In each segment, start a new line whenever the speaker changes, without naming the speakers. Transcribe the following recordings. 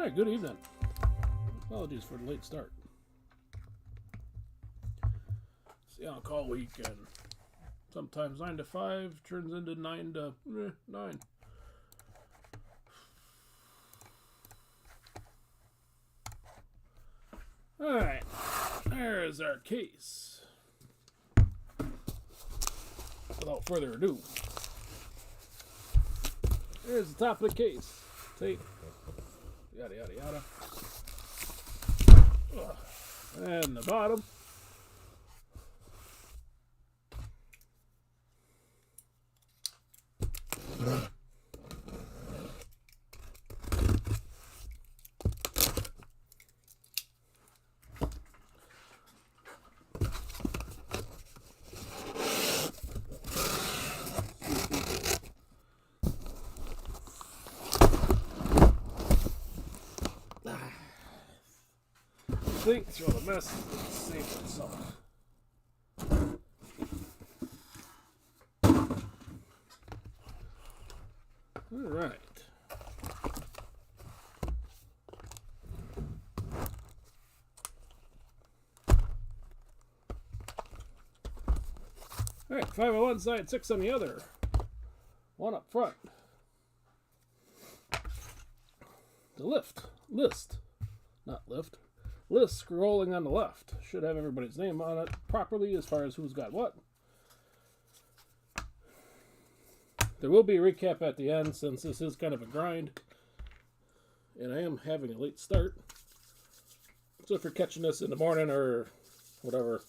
All right, good evening. Apologies for the late start. See, on call week, and sometimes 9 to 5 turns into 9 to 9. All right, there is our case. Without further ado, here's the top of the case. Tape. Yada yada yada. And the bottom. think through all the mess, save itself. All right. All right, 5 on one side, 6 on the other. 1 up front. The list, not lift. List scrolling on the left. Should have everybody's name on it properly as far as who's got what. There will be a recap at the end since this is kind of a grind. And I am having a late start. So if you're catching this in the morning or whatever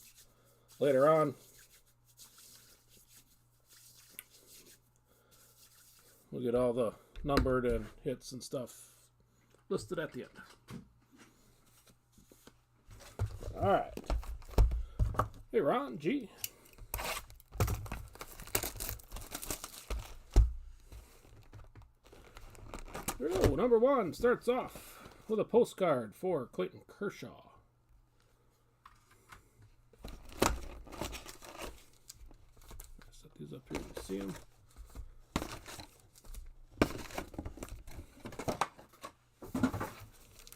later on, we'll get all the numbered and hits and stuff listed at the end. All right. Hey, Ron G. Here we go. Number 1 starts off with a postcard for Clayton Kershaw. Set these up here to see them.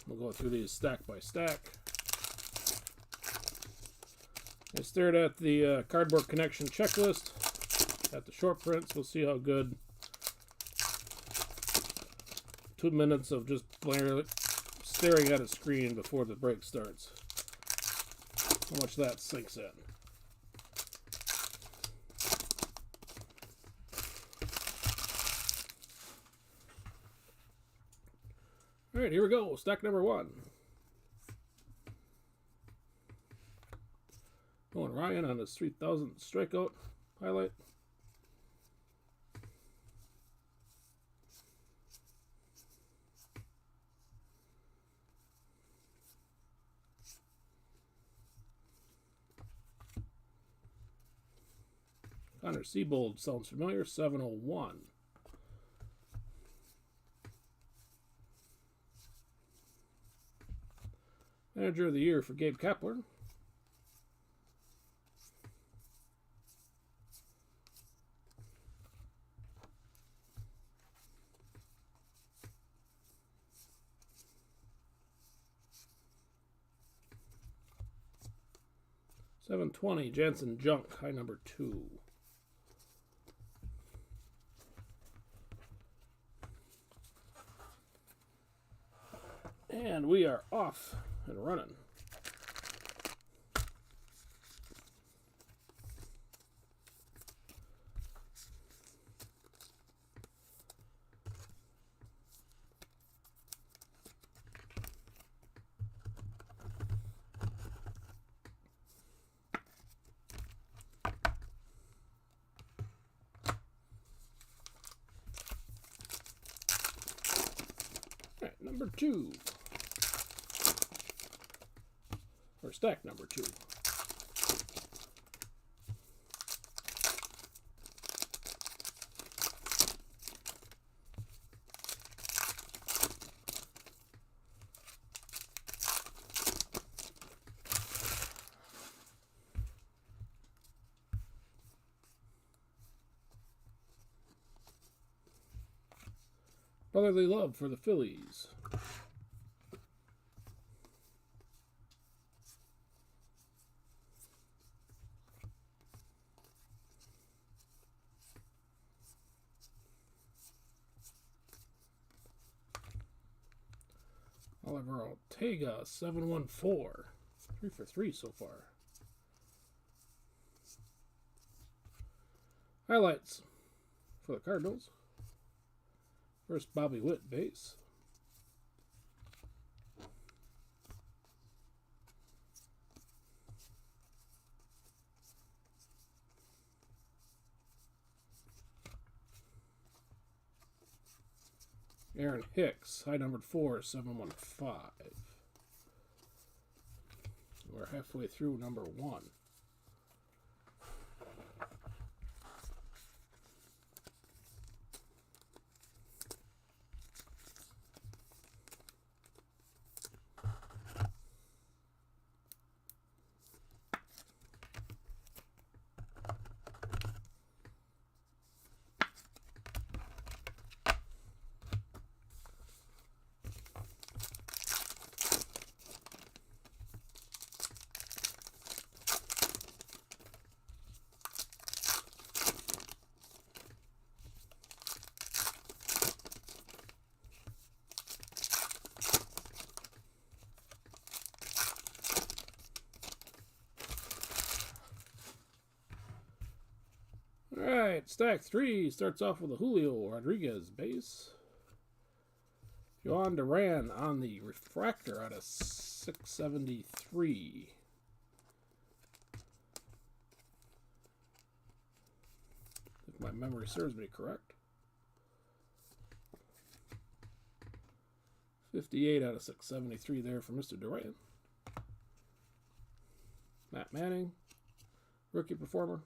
We'll go through these stack by stack. I stared at the cardboard connection checklist at the short prints. We'll see how good 2 minutes of just staring at a screen before the break starts. How much that sinks in. All right, here we go. Stack number 1. Going Ryan on his 3,000 strikeout highlight. Connor Seabold sounds familiar. 701. Manager of the Year for Gabe Kapler. $720, Jansen Junk, high number 2. And we are off and running. All right, number 2. Or stack number 2. Brotherly love for the Phillies. Oliver Ortega, 714. 3 for 3 so far. Highlights for the Cardinals. First, Bobby Witt, base. Aaron Hicks, high numbered 4, 715. We're halfway through number 1. All right, stack 3 starts off with a Julio Rodriguez base. Joan Duran on the refractor out of 673. If my memory serves me correct. 58 out of 673 there for Mr. Duran. Matt Manning, rookie performer.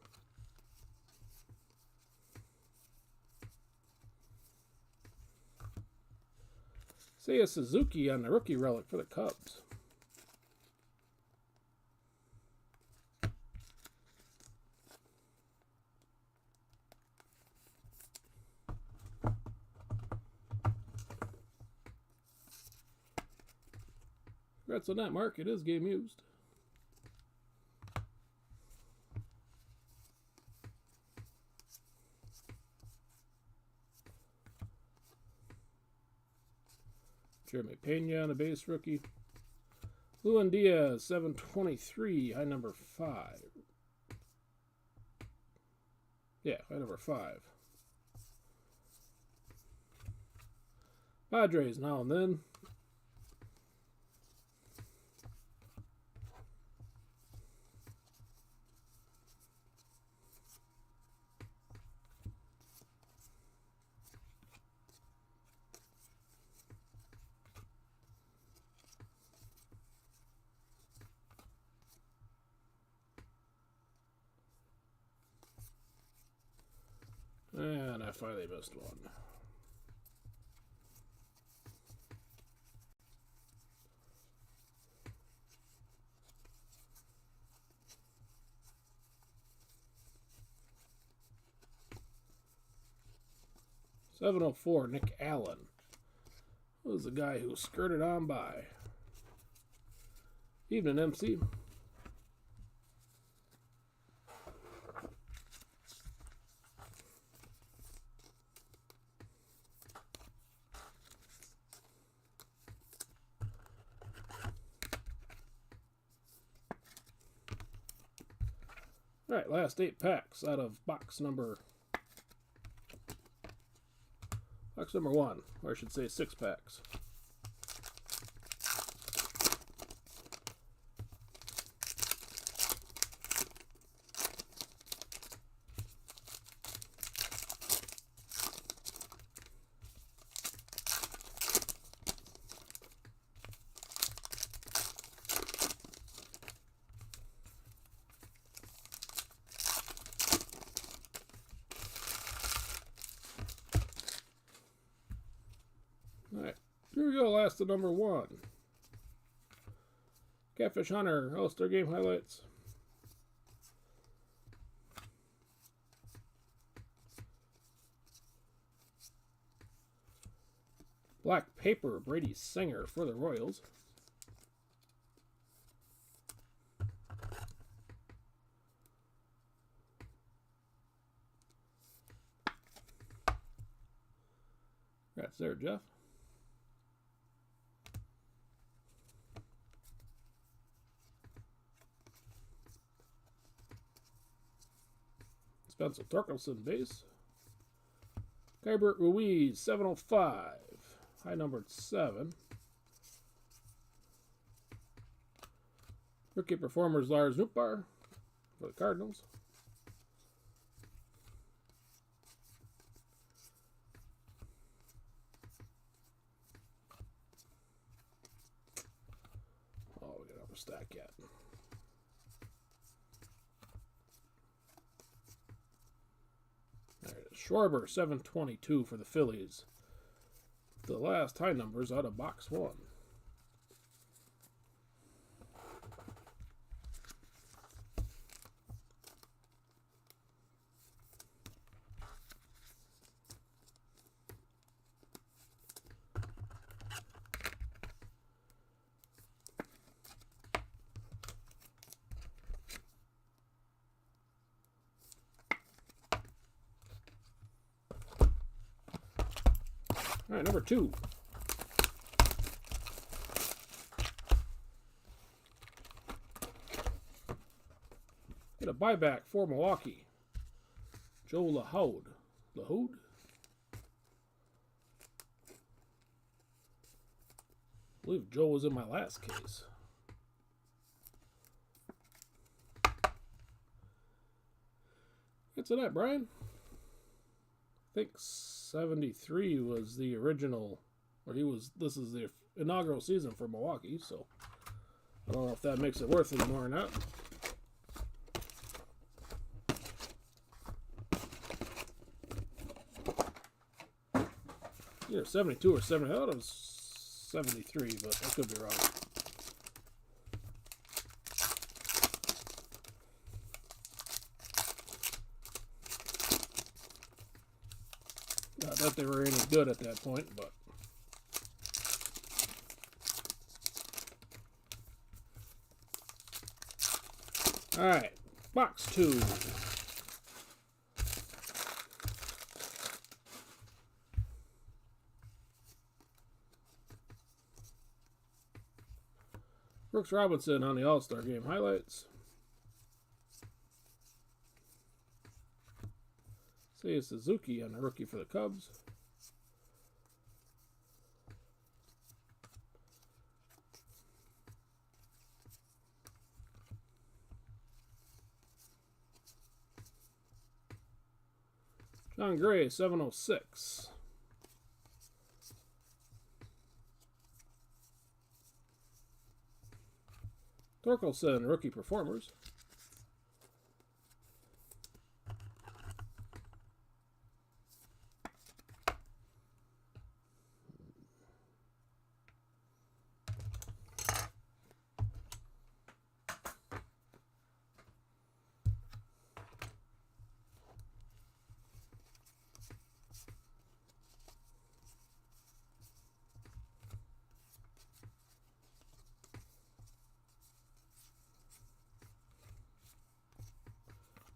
Seiya Suzuki on the rookie relic for the Cubs. Congrats on that, Mark. It is game used. Jeremy Pena on the base rookie. Luan Diaz, 723, high number 5. Yeah, high number 5. Padres now and then. And I finally missed one. .704, Nick Allen. That was the guy who skirted on by. Evening, MC. All right, last 8 packs out of box number 1, or I should say 6 packs. Alright, here we go, last to number 1. Catfish Hunter, All-Star Game highlights. Black Paper, Brady Singer for the Royals. Congrats there, Jeff. Spencer Torkelson base. Keibert Ruiz, 705. High numbered 7. Rookie performers Lars Nootbaar for the Cardinals. Oh, we got overstack yet. There it is. Schwarber, 722 for the Phillies. The last high numbers out of box 1. All right, number 2. Get a buyback for Milwaukee. Joe LaHood. LaHood? I believe Joe was in my last case. What's that, Brian? I think 73 was the original, or this is the inaugural season for Milwaukee, so I don't know if that makes it worth it more or not. Either 72 or 70. I thought it was 73, but I could be wrong. Not that they were any good at that point, but all right, box 2. Brooks Robinson on the All-Star Game highlights. Seiya Suzuki on the rookie for the Cubs. John Gray, 706. Torkelson, rookie performers.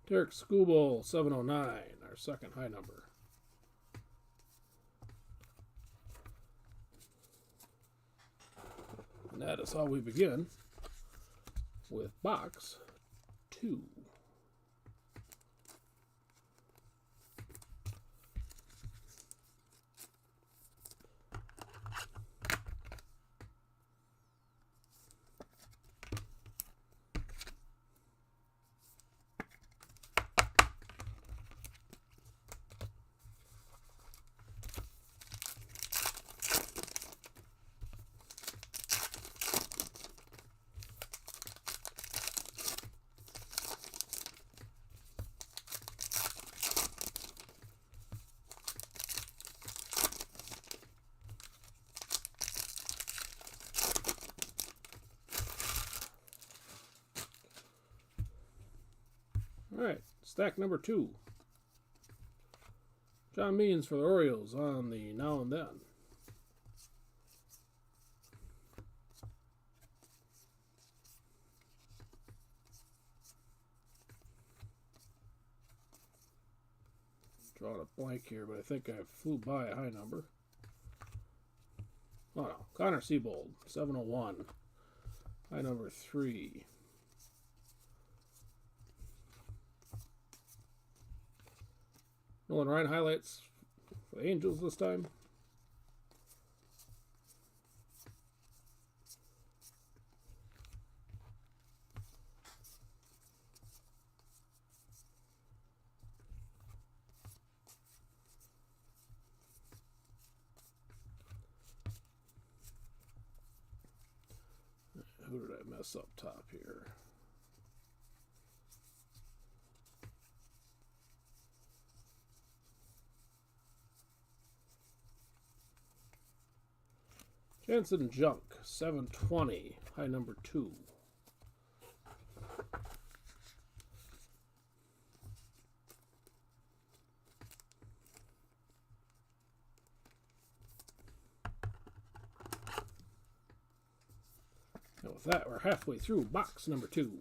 Derek Skubal, 709, our second high number. And that is how we begin with box 2. All right, stack number 2. John Means for the Orioles on the Now and Then. Drawing a blank here, but I think I flew by a high number. Oh no, Connor Seabold, 701. High number 3. Nolan Ryan highlights for the Angels this time. Who did I mess up top here? Jansen Junk, 720, high number 2. And with that, we're halfway through box number 2.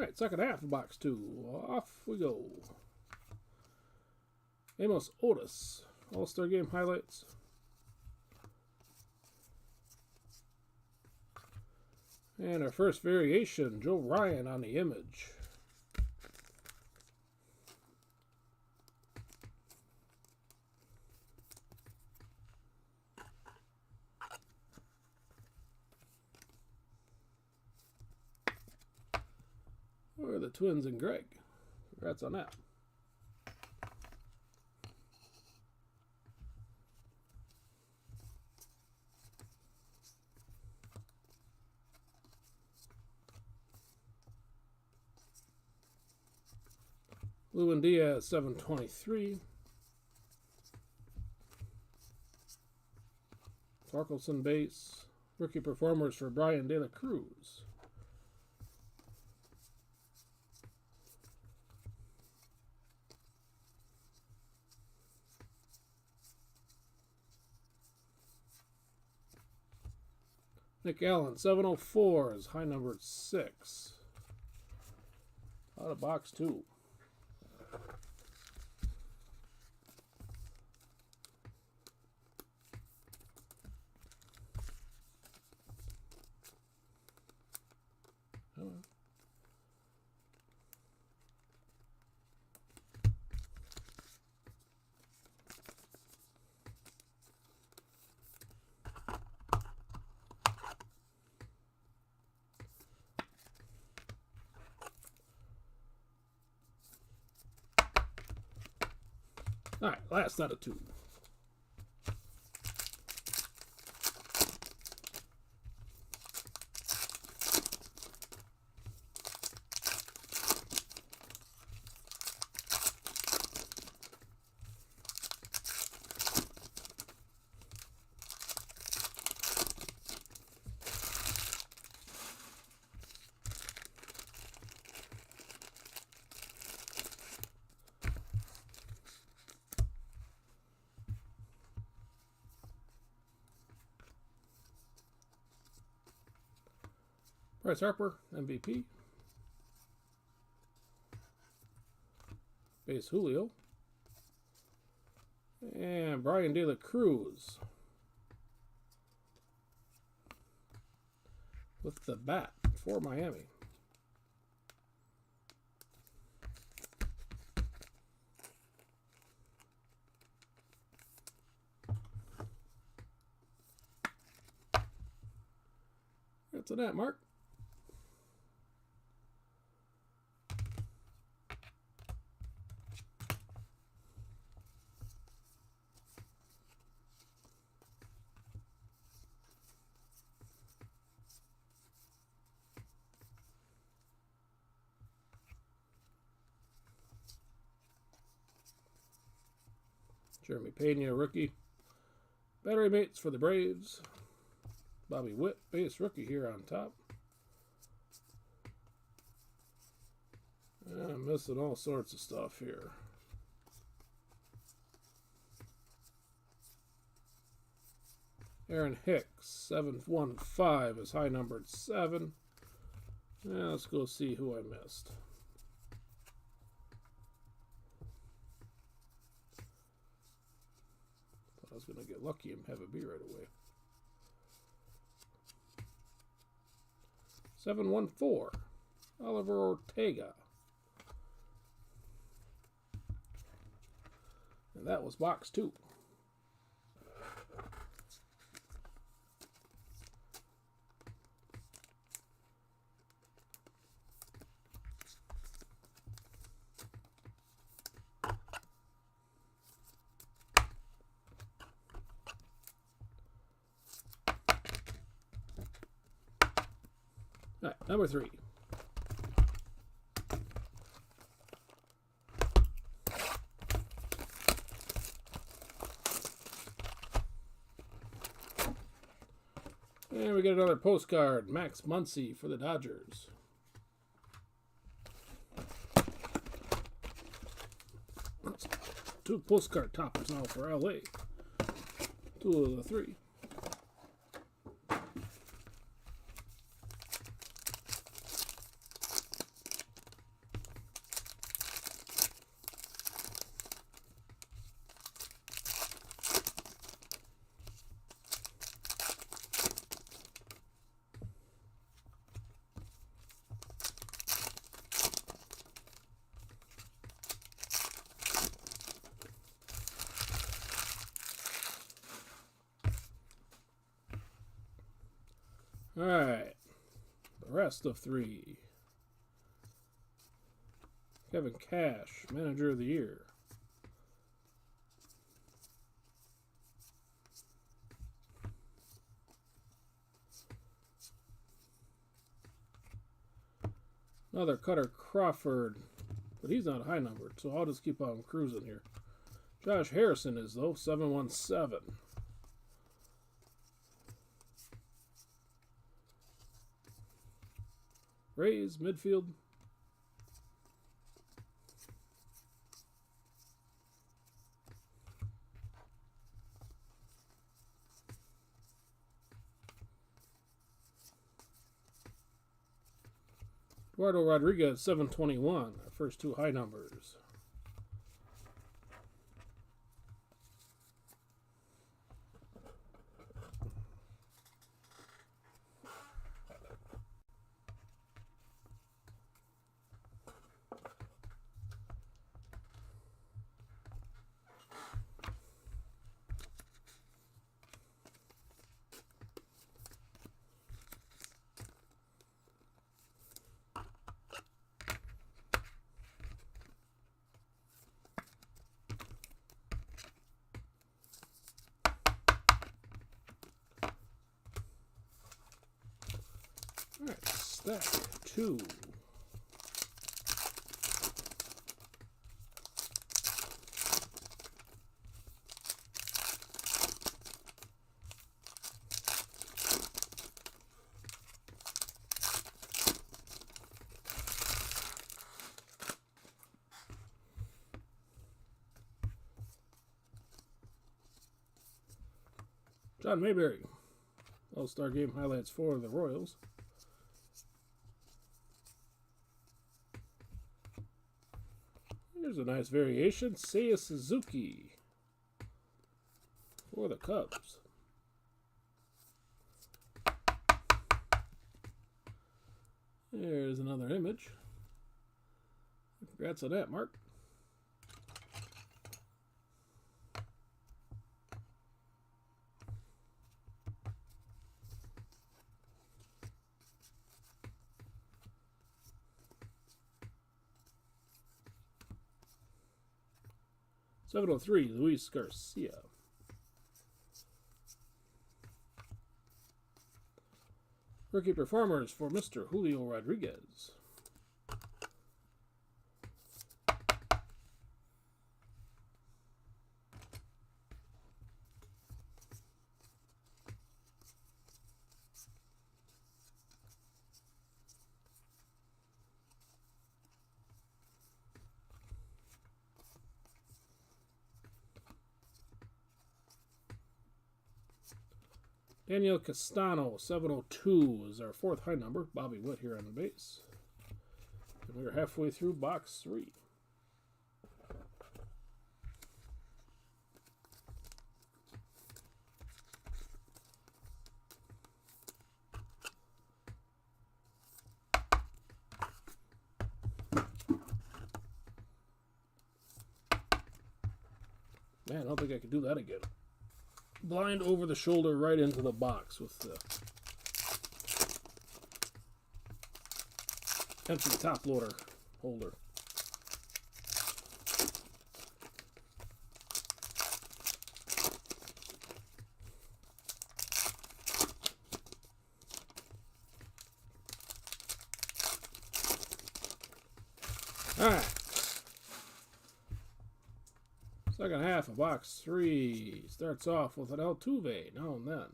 Alright, second half of box 2. Off we go. Amos Otis, All-Star Game highlights. And our first variation, Joe Ryan on the image. Or the Twins and Greg. Congrats on that. Lewin Diaz, 723. Torkelson base. Rookie performers for Brian De La Cruz. Nick Allen, 704 is high numbered 6. Out of box 2. Alright, last out of 2. Bryce Harper, MVP. Base Julio. And Brian De La Cruz. With the bat for Miami. That's a net, Mark. Jeremy Pena, rookie. Battery mates for the Braves. Bobby Witt, base rookie here on top. I'm missing all sorts of stuff here. Aaron Hicks, 715 is high numbered 7. Now let's go see who I missed. I was going to get lucky and have a beer right away. 714, Oliver Ortega. And that was box 2. All right, number 3. And we get another postcard, Max Muncy for the Dodgers. That's 2 postcard toppers now for LA. 2 of the 3. Alright. The rest of 3. Kevin Cash, Manager of the Year. Another Cutter Crawford, but he's not high numbered, so I'll just keep on cruising here. Josh Harrison is, though, 717. Rays, midfield. Eduardo Rodriguez, 721. Our first 2 high numbers. Alright, stack 2. John Mayberry, All-Star Game highlights for the Royals. Here's a nice variation. Seiya Suzuki for the Cubs. There's another image. Congrats on that, Mark. '703, Luis Garcia. Rookie performers for Mr. Julio Rodriguez. Daniel Castano, 702 is our 4th high number. Bobby Witt here on the base. And we're halfway through box 3. Man, I don't think I can do that again. Blind over the shoulder right into the box with the empty top loader holder. All right. Second half of box 3 starts off with an Altuve now and then.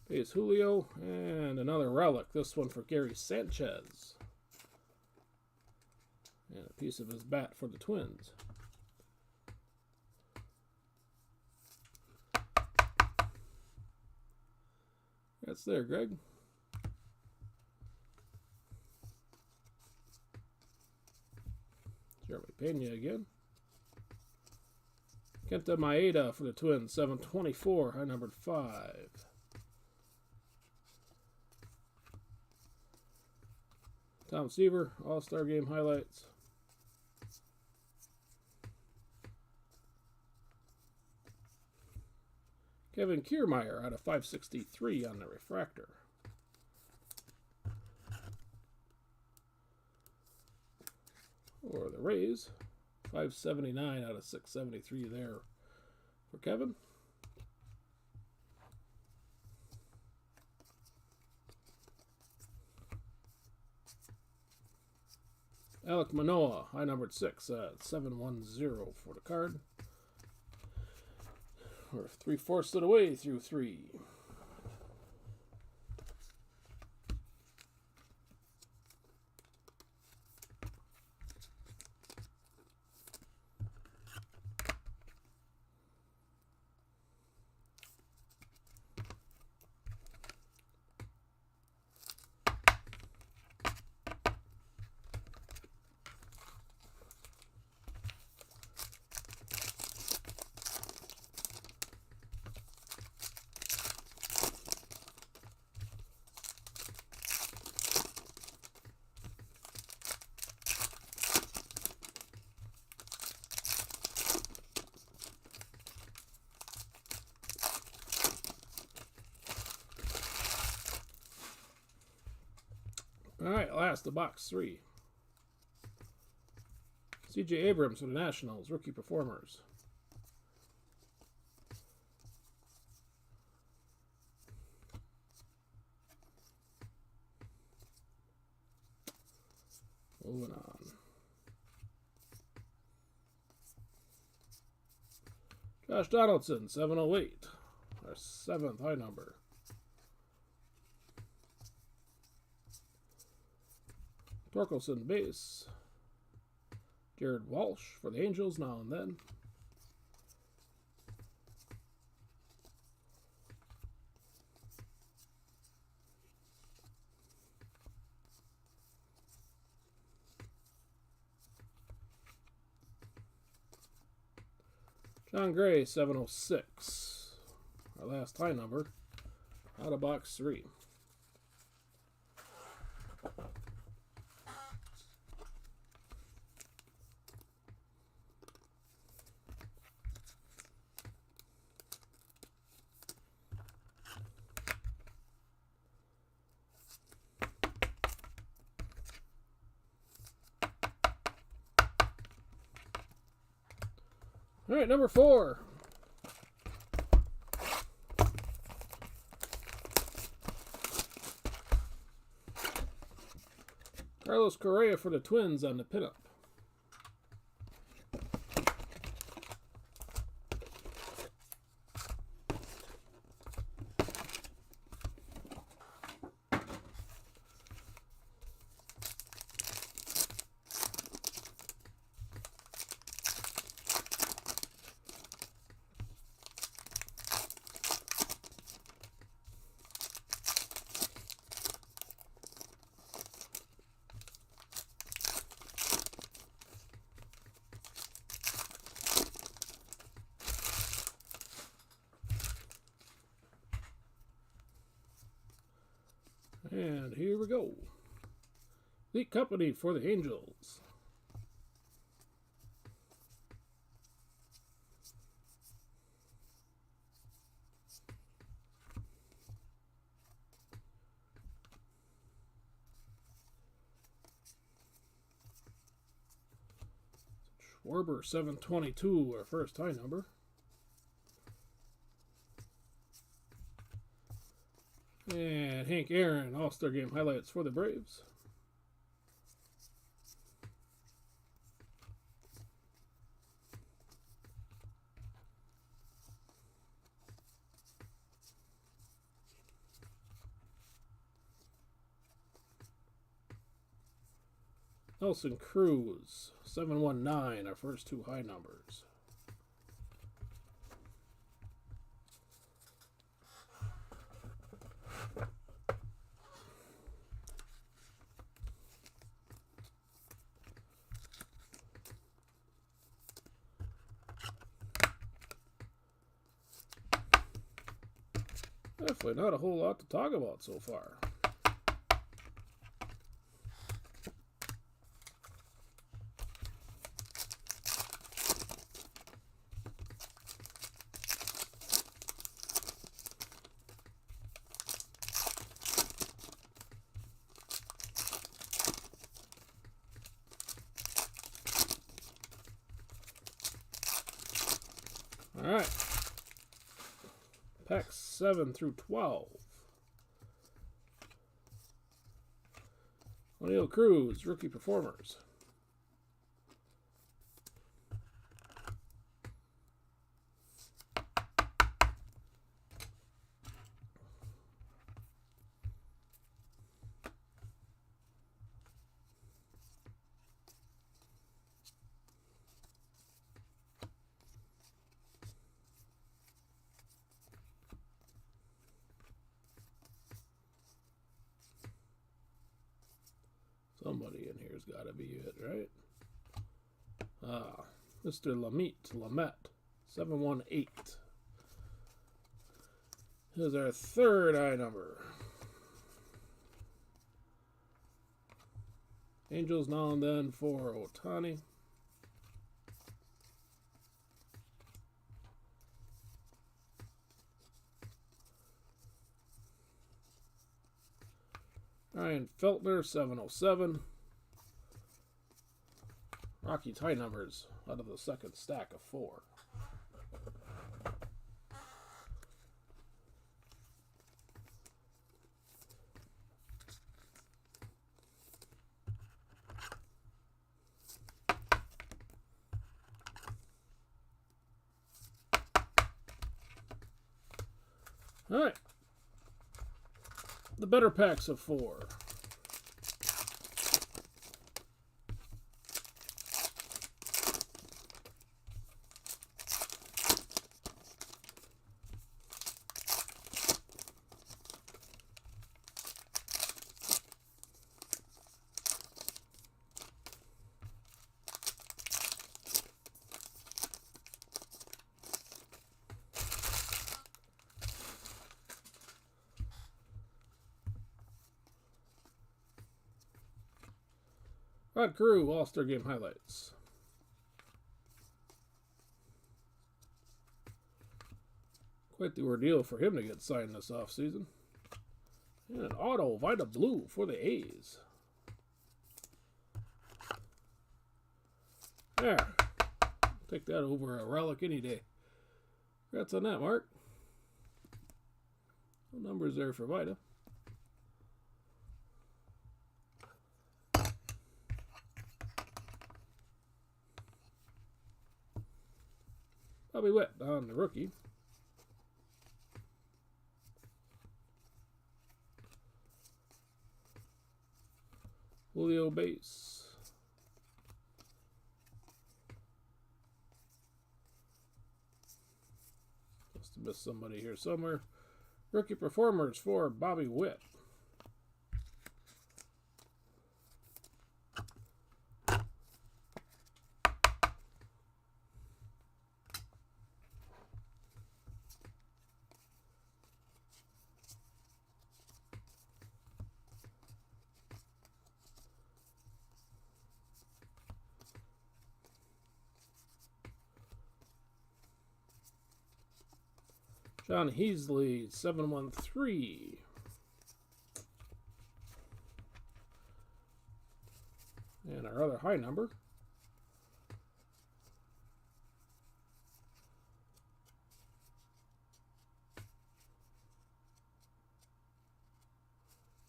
Base Julio and another relic. This one for Gary Sanchez. And a piece of his bat for the Twins. That's there, Greg. Jeremy Pena again. Kenta Maeda for the Twins, 724, high numbered 5. Tom Seaver, All-Star Game highlights. Kevin Kiermaier out of 563 on the refractor. For the Rays, 579 out of 673 there for Kevin. Alek Manoah, high numbered 6 at 710 for the card. We're 3/4 of the way through 3. All right, last of box 3. C.J. Abrams for the Nationals, rookie performers. Moving on. Josh Donaldson, 708, our 7th high number. Torkelson base. Jared Walsh for the Angels now and then. John Gray, 706. Our last high number. Out of box 3. All right, number 4. Carlos Correa for the Twins on the pinup. And here we go. The company for the Angels. Schwarber, 722, our first high number. And Hank Aaron, All-Star Game highlights for the Braves. Nelson Cruz, 719, our first 2 high numbers. Definitely not a whole lot to talk about so far. right. Packs 7 through 12. O'Neal Cruz, rookie performers. Somebody in here's got to be it, right? Mr. Lamet, 718. Here's our third eye number. Angels now and then for Ohtani. Ryan Feltner, 707. Rocky tie numbers out of the second stack of 4. All right. The better packs of 4. Rod Carew, All-Star Game highlights. Quite the ordeal for him to get signed this offseason. And an auto Vida Blue for the A's. There. Take that over a relic any day. Congrats on that, Mark. No numbers there for Vida. Bobby Witt on the rookie. Julio base. Must have missed somebody here somewhere. Rookie performers for Bobby Witt. John Heasley, 713. And our other high number.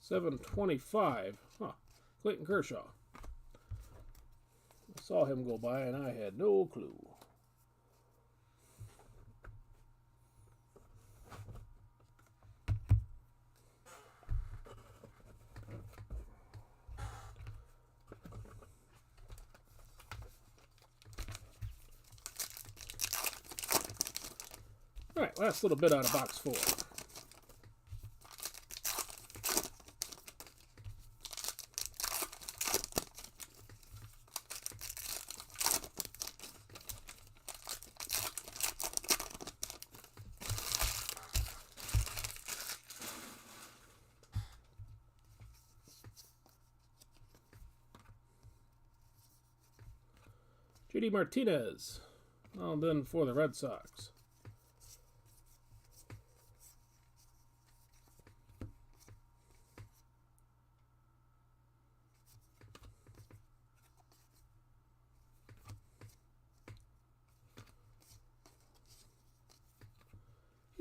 $725. Huh. Clayton Kershaw. I saw him go by and I had no clue. All right, last little bit out of box 4. JD Martinez, well then for the Red Sox.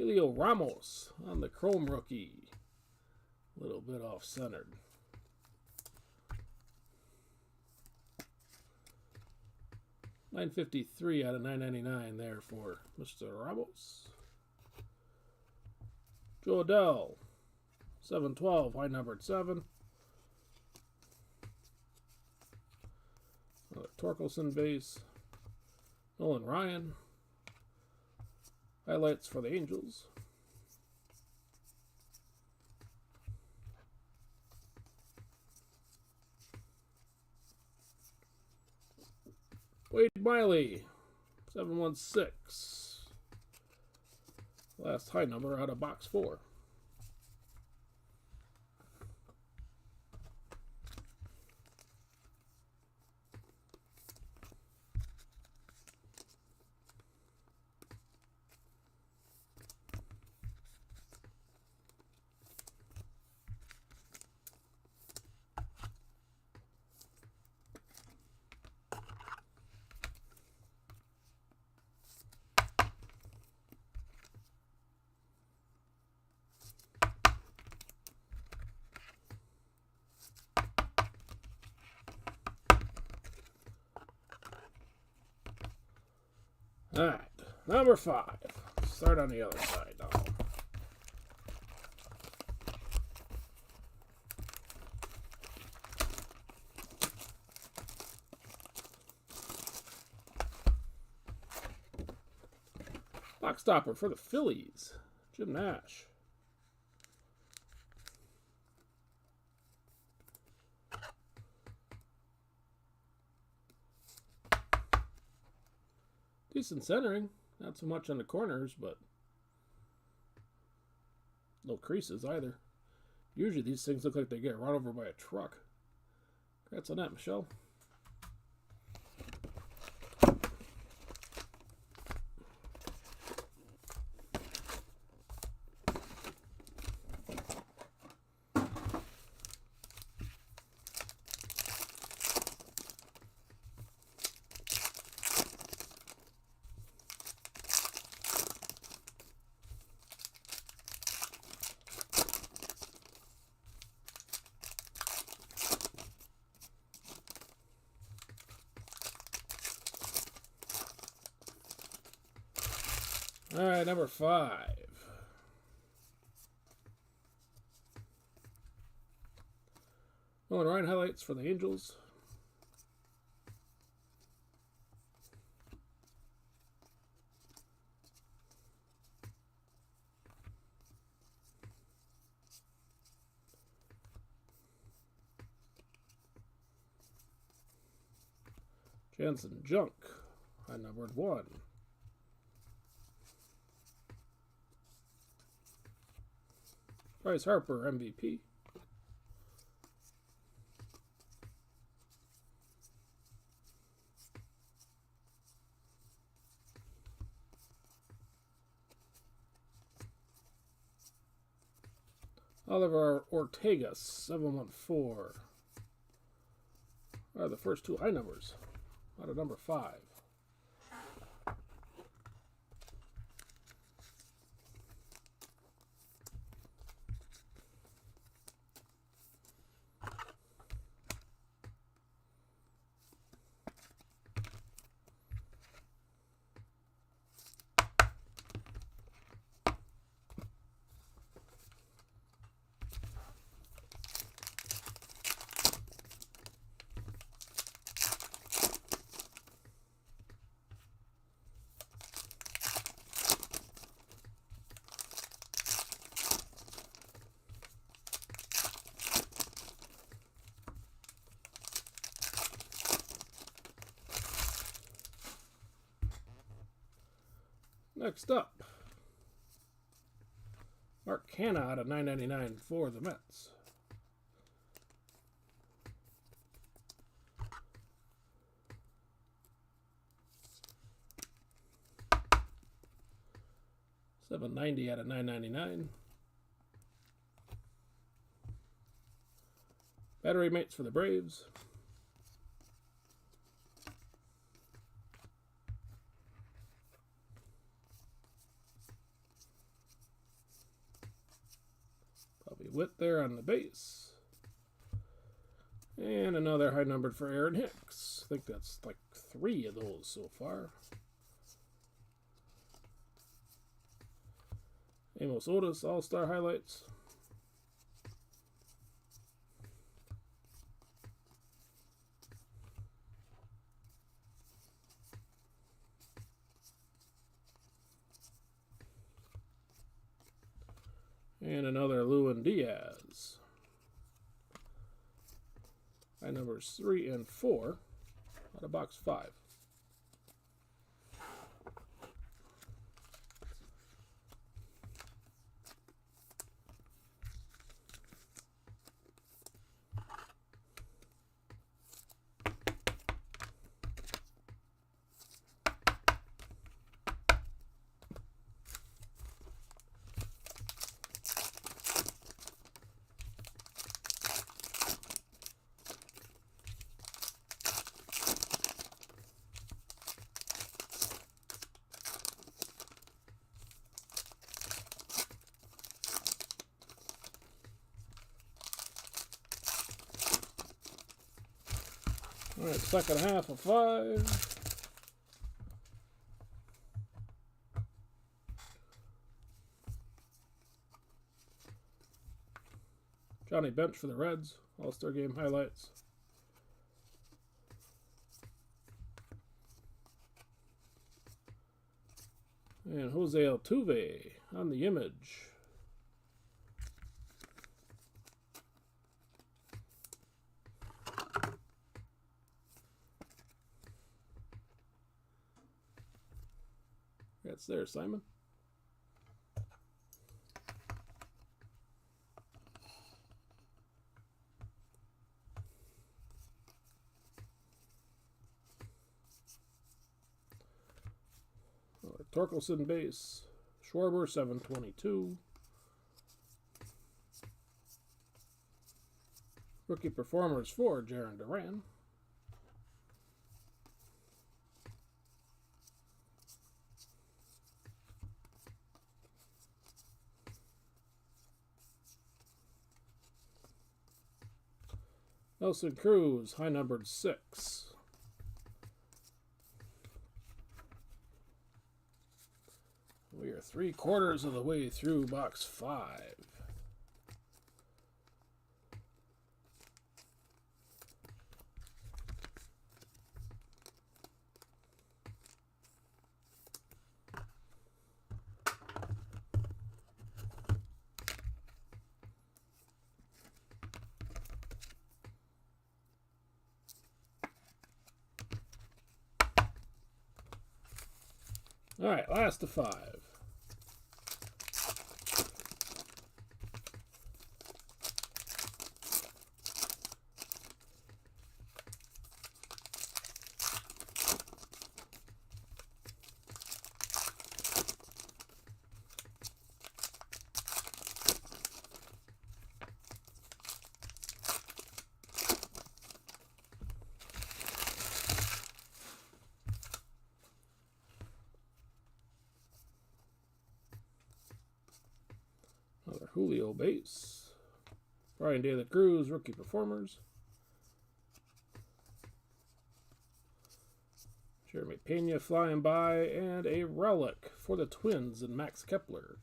Helio Ramos on the Chrome rookie. A little bit off-centered. $9.53 out of $9.99 there for Mr. Ramos. Joe Adell, 712, high numbered 7. Another Torkelson base. Nolan Ryan. Highlights for the Angels. Wade Miley, 716. Last high number out of box 4. All right, number 5. Start on the other side now. Box stopper for the Phillies, Jim Nash. Decent centering. Not so much on the corners, but no creases either. Usually these things look like they get run over by a truck. Congrats on that, Michelle. All right, number 5. Nolan Ryan highlights for the Angels. Jansen Junk, high numbered 1. Bryce Harper, MVP. Oliver Ortega, 714. Are the first 2 high numbers out of number 5. Next up, Mark Canha out of $9.99 for the Mets. $7.90 out of $9.99. Battery mates for the Braves. Witt there on the base. And another high numbered for Aaron Hicks. I think that's like 3 of those so far. Amos Otis, All-Star highlights. And another Lewin Diaz. High numbers 3 and 4 out of box 5. All right, second half of 5. Johnny Bench for the Reds, All-Star Game highlights. And Jose Altuve on the image. That's there, Simon. Torkelson base. Schwarber, 722. Rookie performers for Jarren Duran. Nelson Cruz, high numbered 6. We are 3/4 of the way through box 5. All right, last of 5. Another Julio base. Brian De La Cruz, rookie performers. Jeremy Pena flying by, and a relic for the Twins and Max Kepler.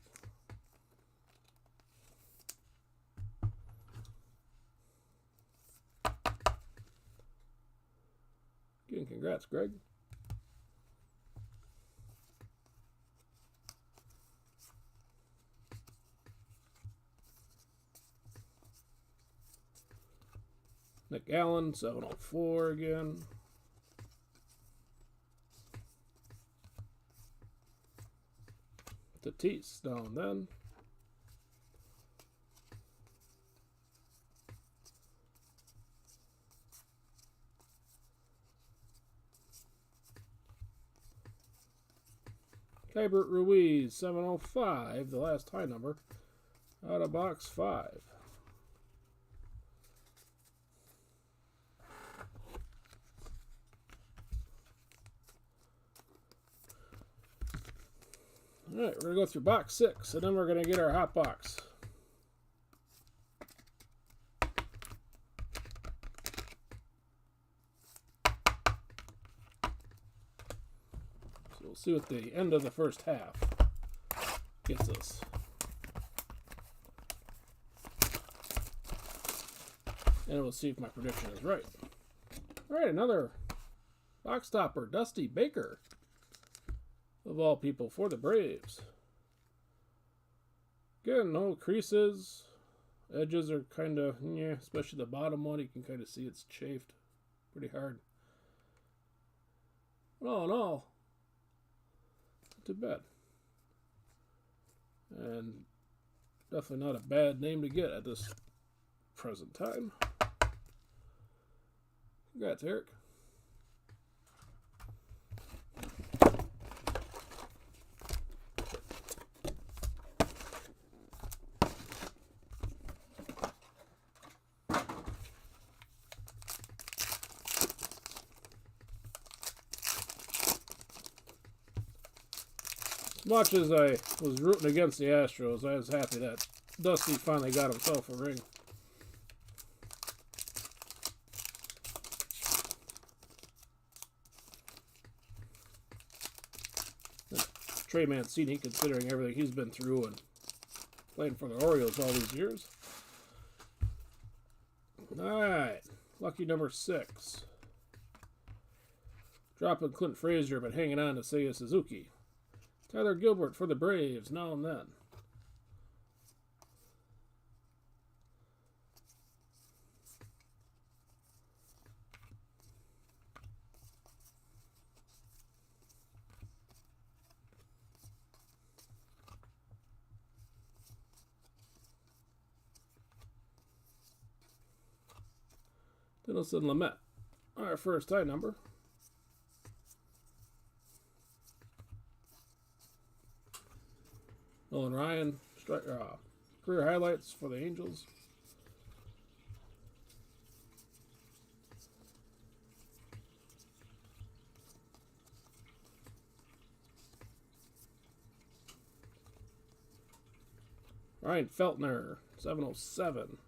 Again, congrats, Greg. Nick Allen, 704 again. Tatis down then. Keibert Ruiz, 705, the last high number, out of box 5. All right, we're going to go through box 6, and then we're going to get our hot box. see what the end of the first half gets us. And we'll see if my prediction is right. All right, another box topper, Dusty Baker, of all people, for the Braves. Again, no creases. Edges are kind of, yeah, especially the bottom one. You can kind of see it's chafed pretty hard. But all in all, not too bad. And definitely not a bad name to get at this present time. Congrats, Eric. As much as I was rooting against the Astros, I was happy that Dusty finally got himself a ring. Trey Mancini, considering everything he's been through and playing for the Orioles all these years. Alright, lucky number 6. Dropping Clint Frazier, but hanging on to Seiya Suzuki. Tyler Gilbert for the Braves, now and then. Dinelson Lamet, our first tie number. Nolan Ryan, career highlights for the Angels. Ryan Feltner, 707.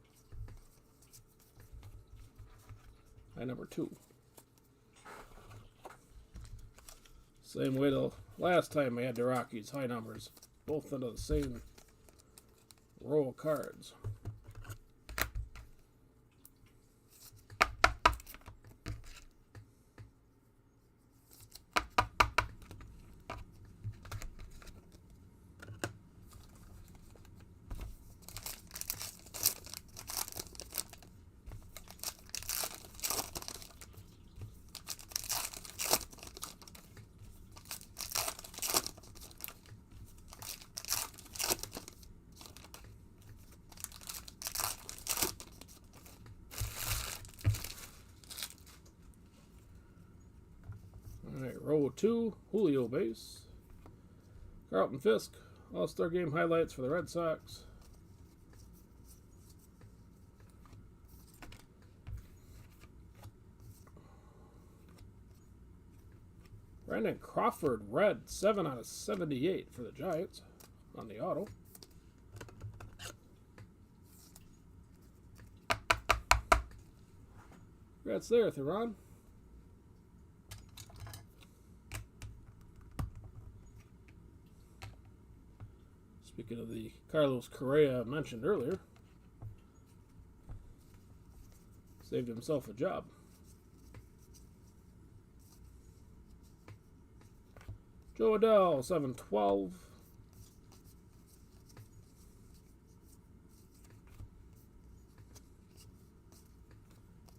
High number 2. Same way the last time I had the Rockies, high numbers. Both under the same row of cards. Row 2, Julio base. Carlton Fisk, All-Star Game highlights for the Red Sox. Brandon Crawford, red, 7 out of 78 for the Giants on the auto. Congrats there, Theron. Speaking of the Carlos Correa I mentioned earlier, saved himself a job. Joe Adell, 712.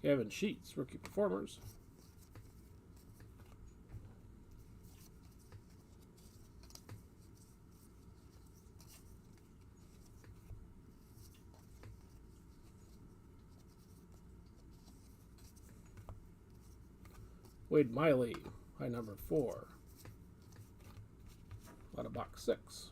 Kevin Sheets, rookie performers. Wade Miley, high number 4. Out of box 6.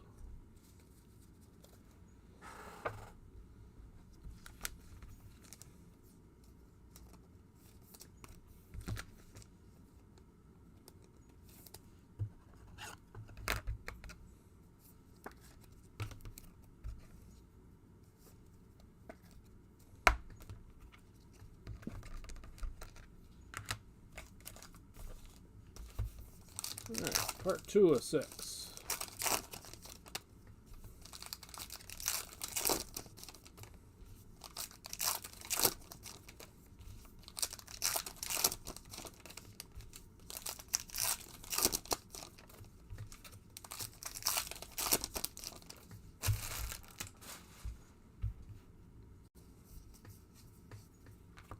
All right. Part 2 of 6.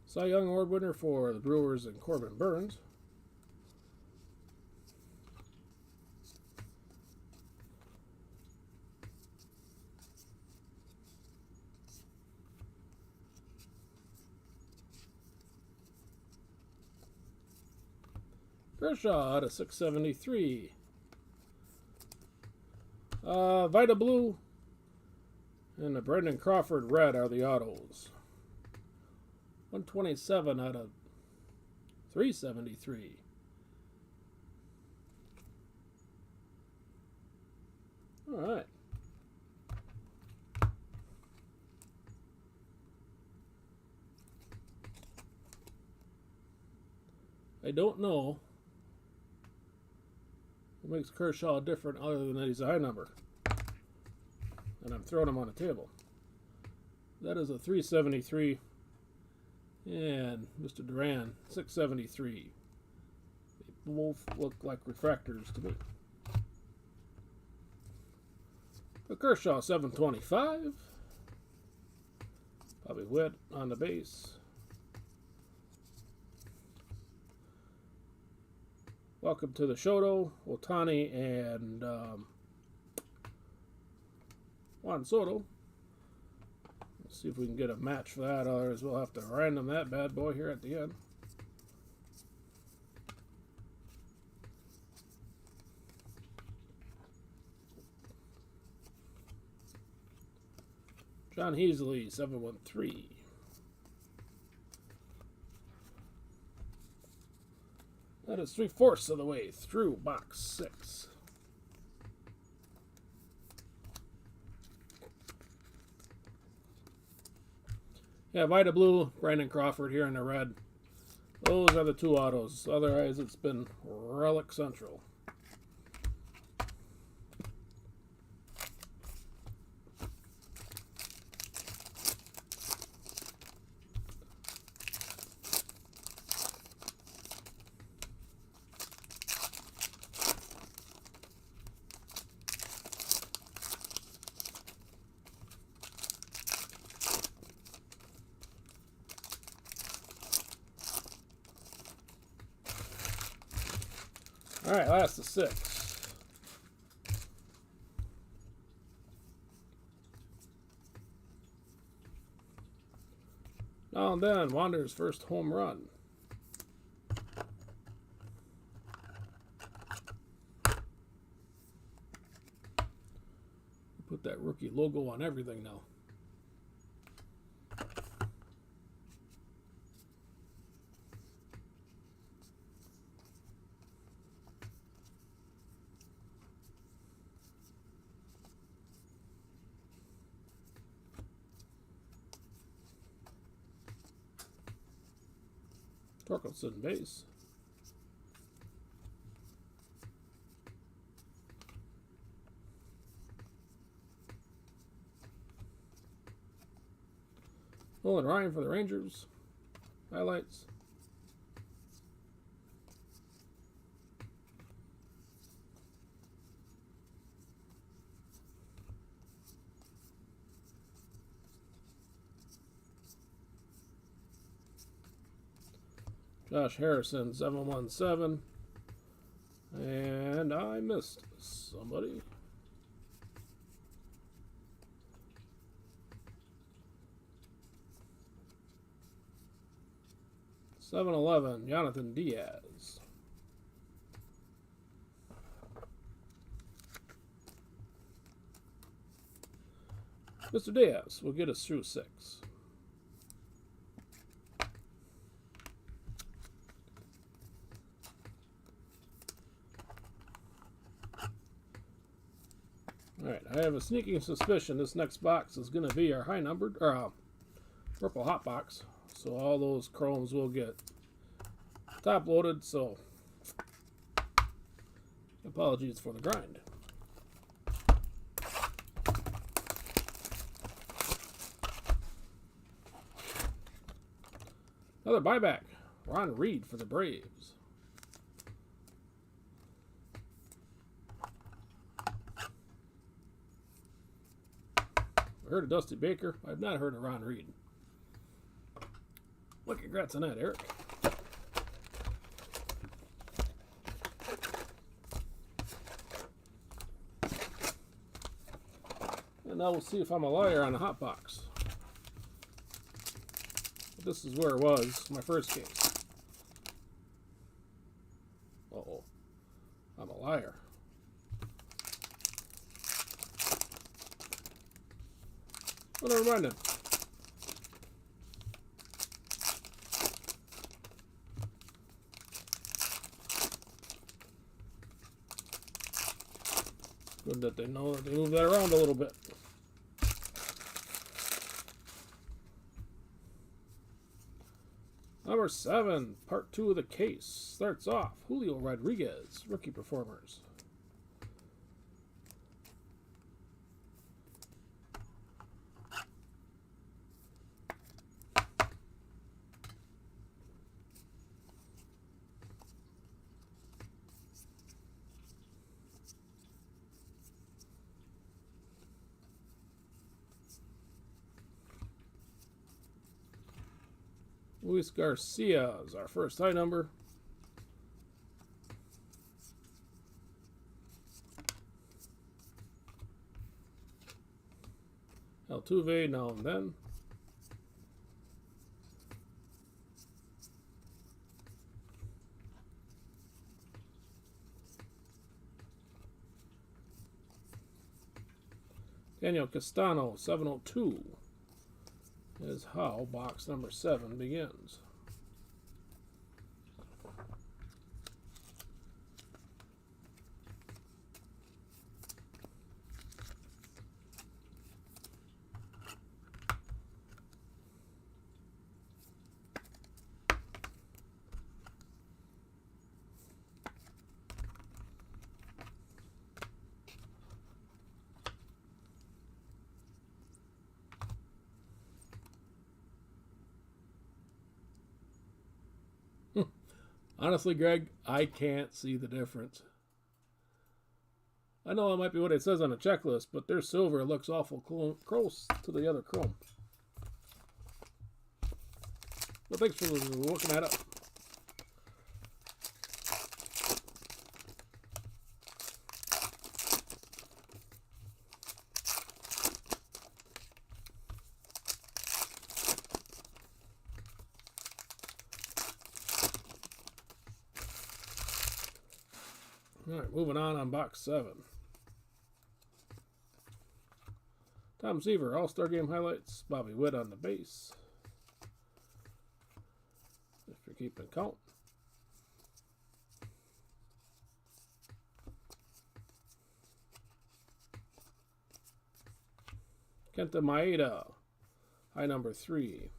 Cy Young Award winner for the Brewers and Corbin Burns. Kershaw out of 673. Vita Blue and the Brendan Crawford red are the autos. 127 out of 373. All right. I don't know what makes Kershaw different other than that he's a high number. And I'm throwing him on the table. That is a 373. And Mr. Duran, 673. They both look like refractors to me. But Kershaw, 725. Bobby Witt on the base. Welcome to the Shoto, Otani, and Juan Soto. See if we can get a match for that, otherwise we'll have to random that bad boy here at the end. John Heasley, 713. That is 3/4 of the way through box 6. Yeah, Vita Blue, Brandon Crawford here in the red. Those are the two autos. Otherwise, it's been Relic Central. All right, last of 6. Now and then, Wander's first home run. Put that rookie logo on everything now. Torkelson base. Nolan Ryan for the Rangers. Highlights. Josh Harrison, 717. And I missed somebody. (711) Jonathan Diaz. Mr. Diaz will get us through 6. Alright, I have a sneaking suspicion this next box is going to be our high numbered, or purple hot box. So all those chromes will get top loaded. So Apologies for the grind. Another buyback. Ron Reed for the Braves. I heard of Dusty Baker. I've not heard of Ron Reed. Well, congrats on that, Eric. And now we'll see if I'm a liar on the hot box. But this is where it was, my first case. Uh-oh. I'm a liar. Well, never mind then. Good that they know that they move that around a little bit. Number 7, part 2 of the case. Starts off Julio Rodriguez, rookie performers. Luis Garcia is our first high number. Altuve now and then. Daniel Castano, 702. Is how box number 7 begins. Honestly, Greg, I can't see the difference. I know that might be what it says on the checklist, but their silver looks awful close to the other chrome. Well, thanks for looking that up. All right, moving on box 7. Tom Seaver, All-Star Game highlights. Bobby Witt on the base. If you're keeping count. Kenta Maeda, high number 3.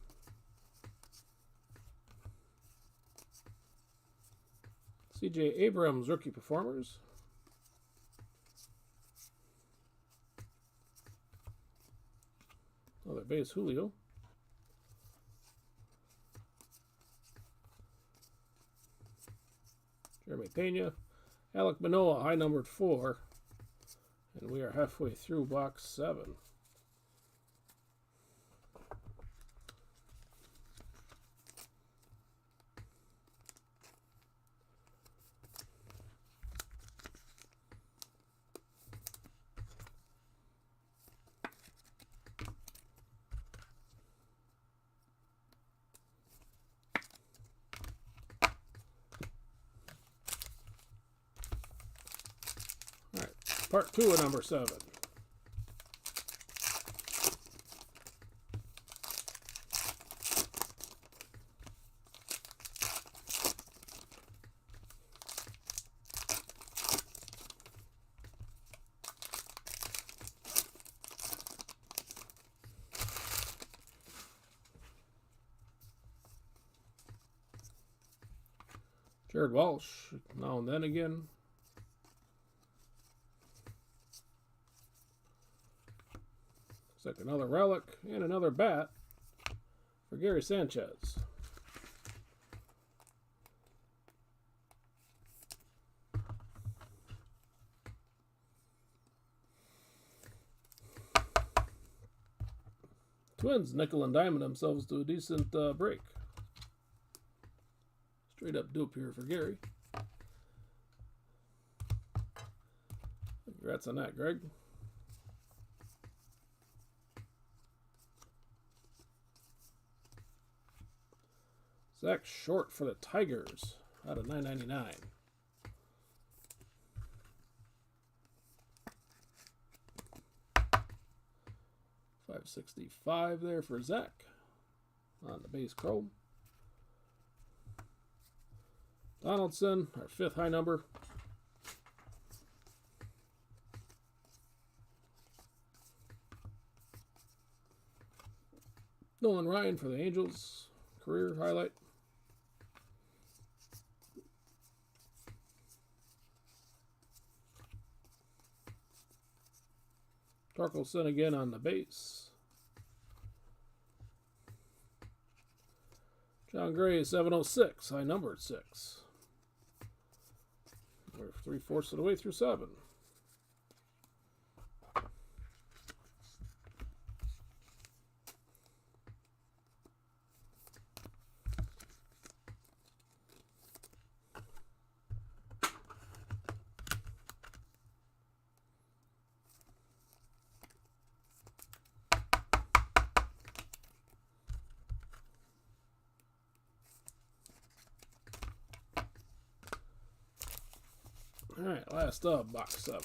C.J. Abrams, rookie performers. Another base, Julio. Jeremy Pena. Alek Manoah, high numbered 4. And we are halfway through box 7. Part 2 of number 7. Jared Walsh, now and then again. Looks like another relic and another bat for Gary Sanchez. Twins nickel and dime themselves to a decent break. Straight up dupe here for Gary. Congrats on that, Greg. Zach Short for the Tigers out of 9.99. $565 there for Zach on the base chrome. Donaldson, our 5th high number. Nolan Ryan for the Angels, career highlight. Torkelson again on the base. John Gray, 706, high numbered 6. We're 3/4 of the way through 7. All right, last up, box 7.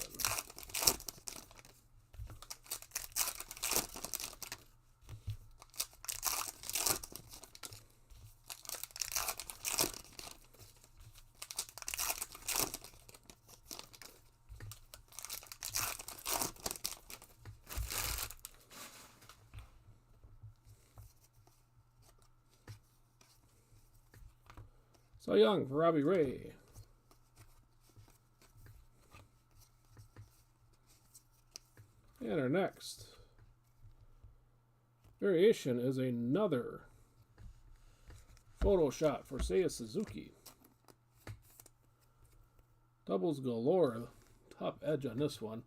Cy Young for Robbie Ray. And our next variation is another photo shot for Seiya Suzuki. Doubles galore. Top edge on this one.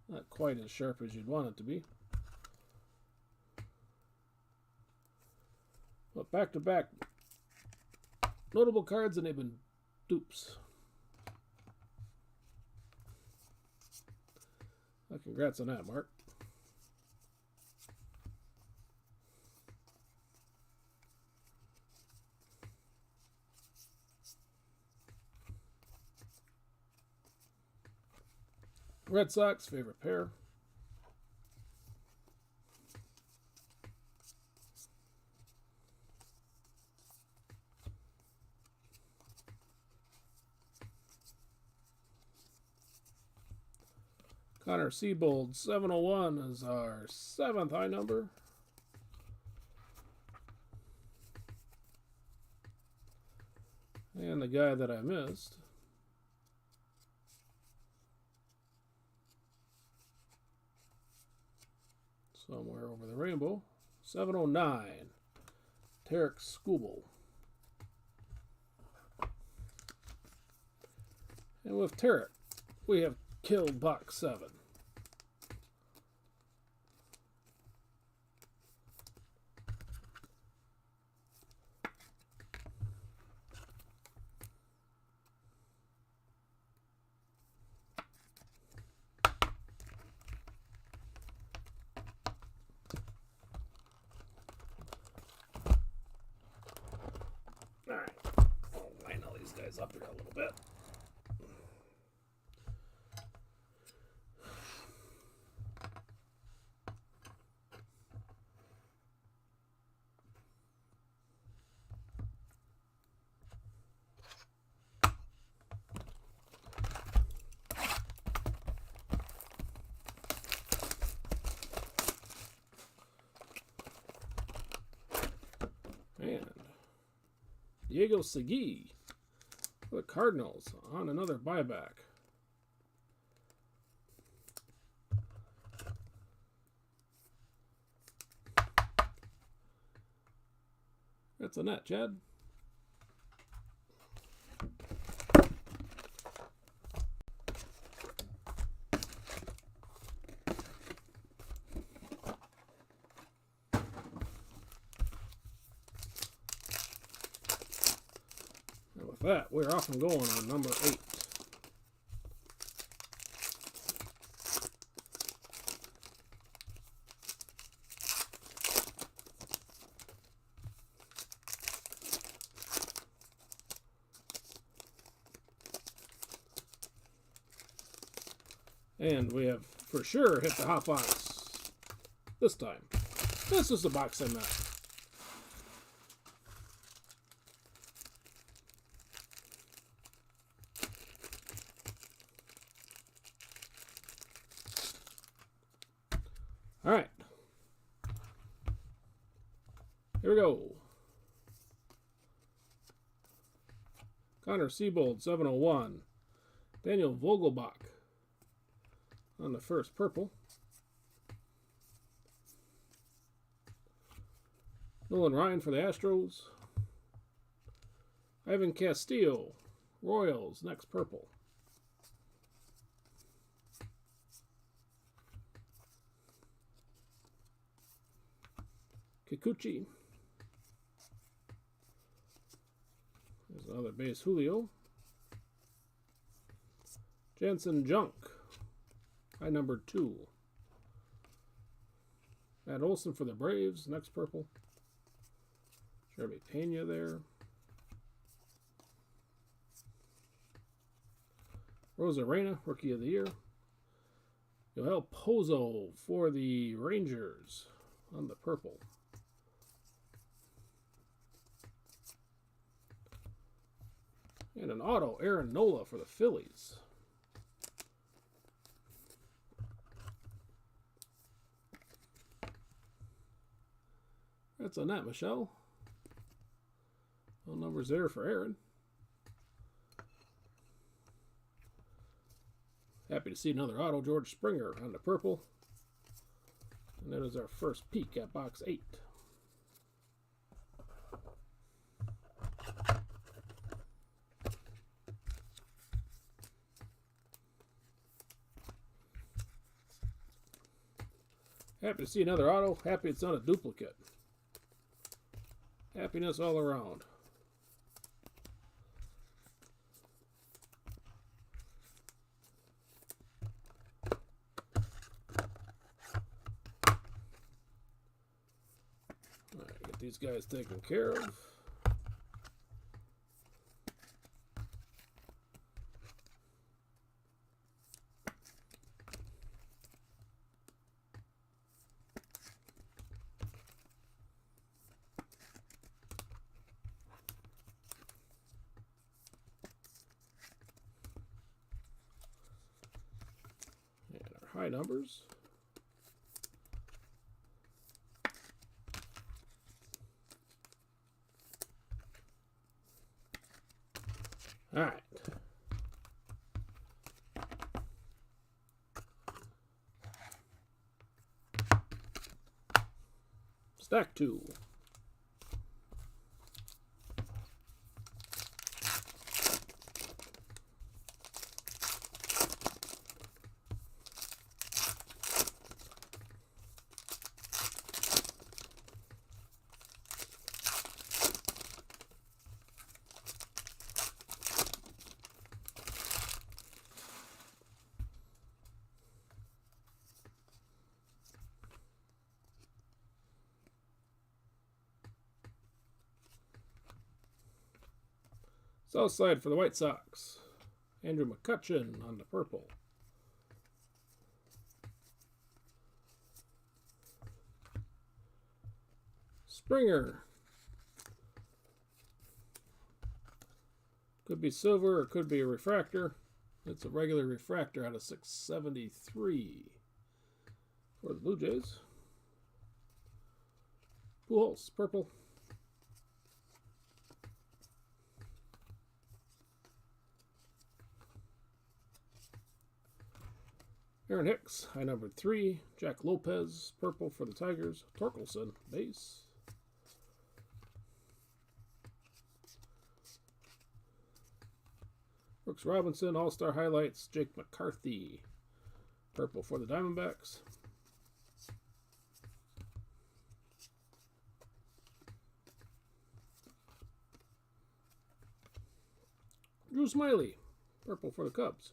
Not quite as sharp as you'd want it to be. But back-to-back notable cards, and they've been dupes. Congrats on that, Mark. Red Sox, favorite pair. Connor Seabold, 701 is our 7th high number. And the guy that I missed, somewhere over the rainbow, 709, Tarek Skubal. And with Tarek, we have killed box 7. All right, I'll line all these guys up here a little bit. And Diego Segui for the Cardinals on another buyback. That's a net, Chad. And with that, we're off and going on number 8. And we have for sure hit the hot box this time. This is the box I meant. All right. Here we go. Connor Siebold, 701. Daniel Vogelbach on the first purple. Nolan Ryan for the Astros. Ivan Castillo, Royals, next purple. Kikuchi. There's another base, Julio. Jansen Junk, high number 2. Matt Olson for the Braves, next purple. Jeremy Pena there. Rosarena, Rookie of the Year. Yoel Pozo for the Rangers on the purple. And an auto, Aaron Nola for the Phillies. That's on that, Michelle. No numbers there for Aaron. Happy to see another auto, George Springer on the purple. And that is our first peek at box 8. Happy to see another auto. Happy it's not a duplicate. Happiness all around. All right, get these guys taken care of. High numbers. All right. Stack 2. South side for the White Sox. Andrew McCutchen on the purple. Springer. Could be silver or could be a refractor. It's a regular refractor out of 673 for the Blue Jays. Pujols, purple. Aaron Hicks, high number 3. Jack Lopez, purple for the Tigers. Torkelson, base. Brooks Robinson, All-Star Highlights, Jake McCarthy. Purple for the Diamondbacks. Drew Smyly, purple for the Cubs.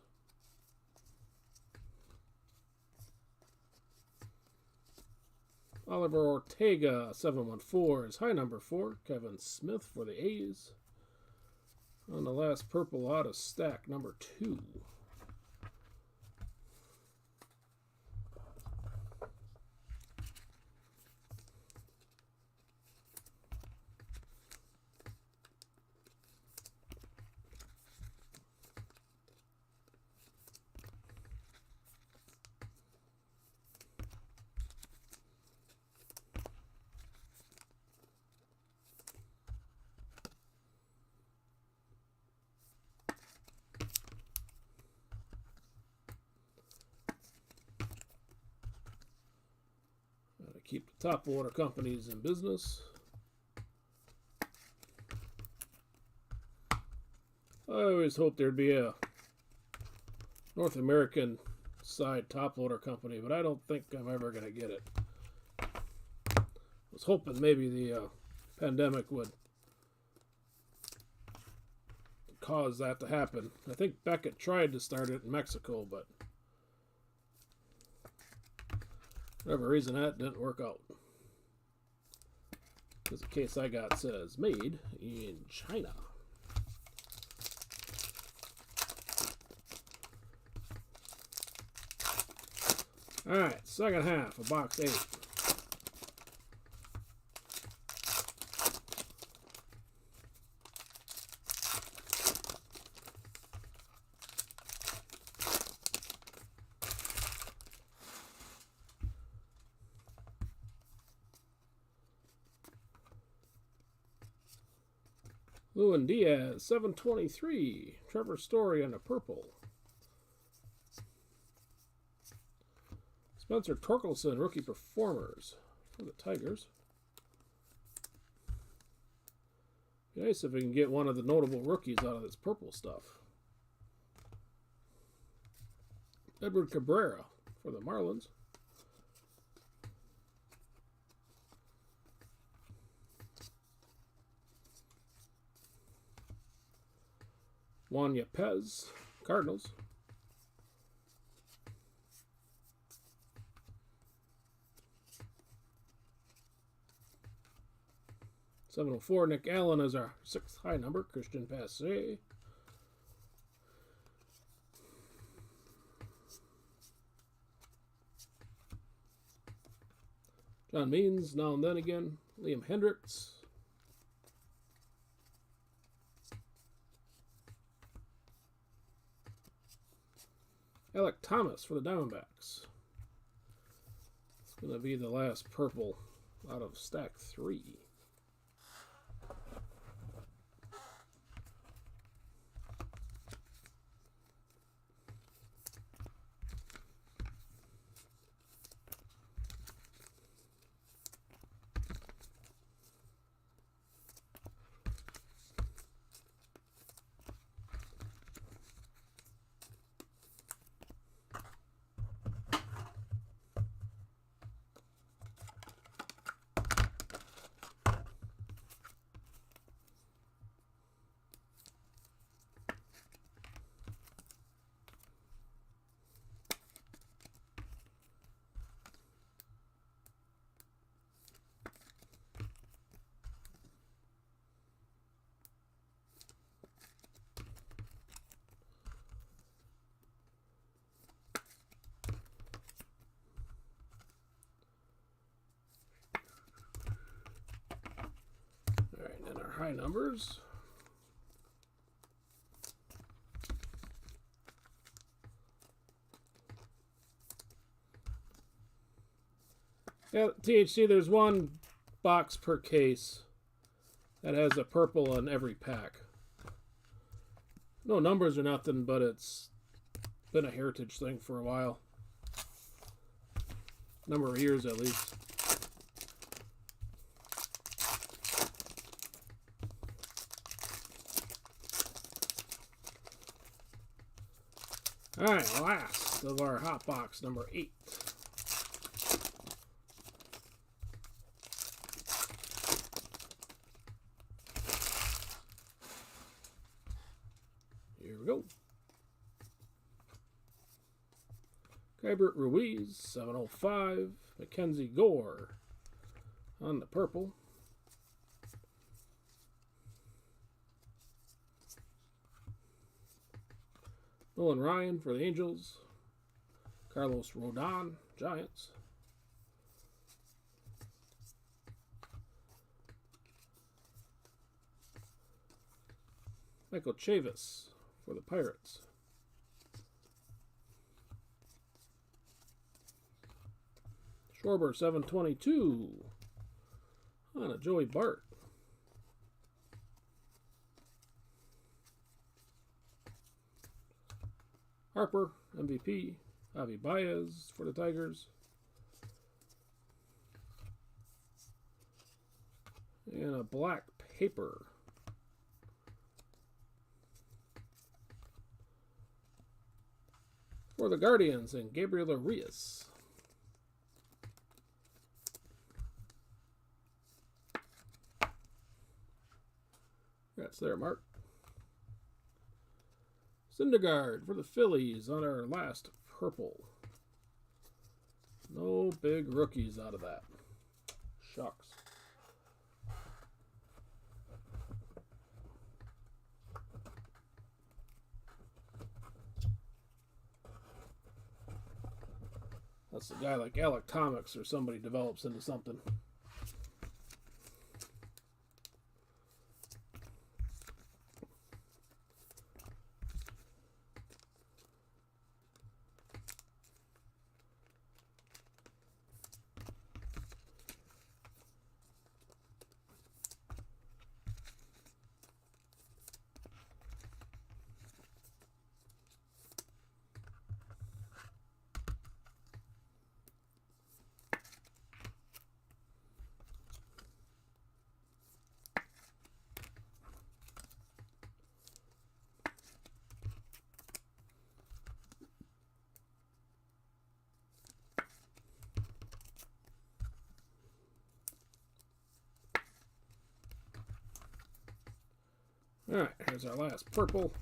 Oliver Ortega, 714 is high number 4. Kevin Smith for the A's. On the last purple out of stack, number 2. Keep the top water companies in business. I always hoped there'd be a North American side top loader company, but I don't think I'm ever going to get it. I was hoping maybe the pandemic would cause that to happen. I think Beckett tried to start it in Mexico, but for whatever reason, that didn't work out. Because the case I got says made in China. Alright, second half of box 8. Lewin Diaz, 723. Trevor Story on the purple. Spencer Torkelson, rookie performers for the Tigers. Be nice if we can get one of the notable rookies out of this purple stuff. Edward Cabrera for the Marlins. Juan Yepez, Cardinals. .704, Nick Allen is our 6th high number. Christian Passe. John Means, now and then again. Liam Hendricks. Alec Thomas for the Diamondbacks. It's going to be the last purple out of stack 3. High numbers. Yeah, THC, there's one box per case that has a purple on every pack. No numbers or nothing, but it's been a heritage thing for a while. Number of years at least. Alright, last of our hot box, number 8. Here we go. Keibert Ruiz, 705. Mackenzie Gore on the purple. Nolan Ryan for the Angels. Carlos Rodon, Giants. Michael Chavis for the Pirates. Schwarber, 722 on a Joey Bart. Harper, MVP. Javi Baez for the Tigers. And a black paper. For the Guardians and Gabriel Arias. That's there, Mark. Syndergaard for the Phillies on our last purple. No big rookies out of that. Shucks. That's a guy like Alec Comics or somebody develops into something. Alright, here's our last purple.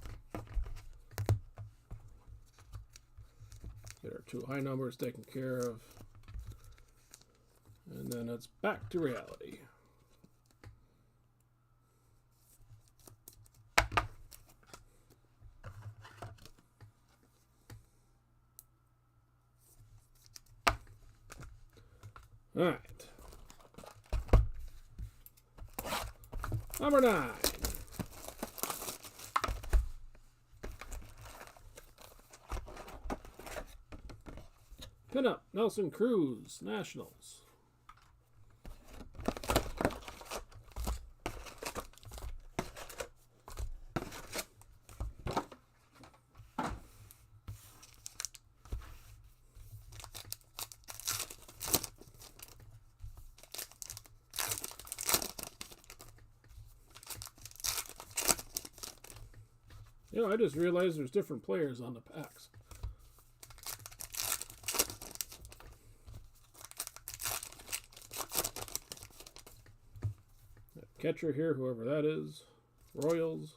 Get our 2 high numbers taken care of. And then it's back to reality. Alright. Number 9. Pinup, Nelson Cruz, Nationals. You know, I just realized there's different players on the packs. Catcher here, whoever that is. Royals.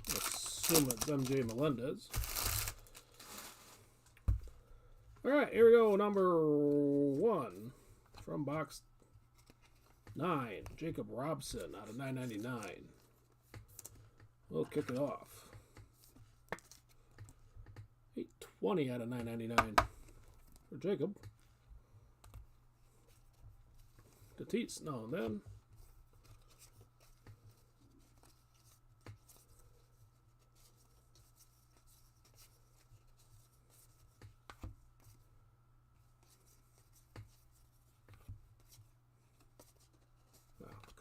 Assume it's MJ Melendez. Alright, here we go. Number 1 from box 9. Jacob Robson out of 999. We'll kick it off. 820 out of 999 for Jacob. Tatis now and then.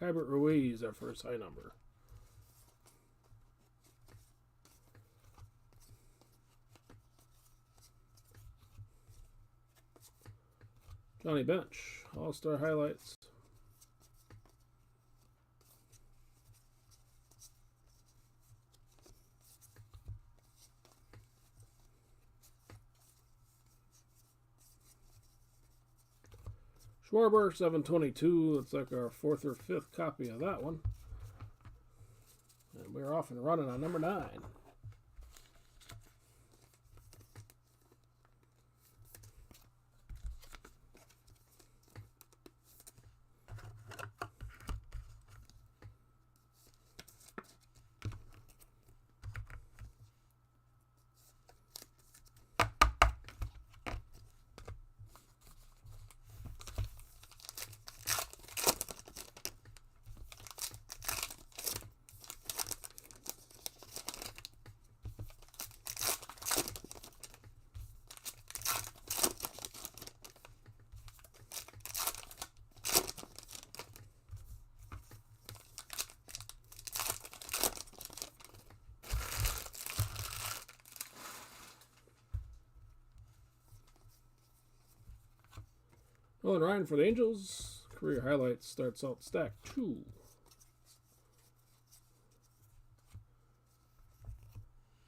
Keibert Ruiz, our first high number. Johnny Bench, All-Star highlights. Schwarber, 722. Looks like our 4th or 5th copy of that one. And we're off and running on number 9. Nolan Ryan for the Angels. Career highlights starts out stack 2.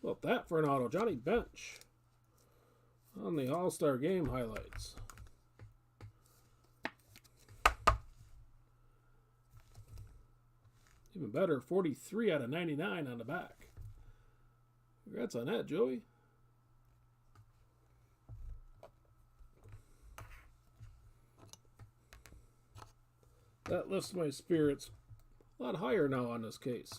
About that for an auto. Johnny Bench on the All-Star Game highlights. Even better, 43 out of 99 on the back. Congrats on that, Joey. That lifts my spirits a lot higher now on this case.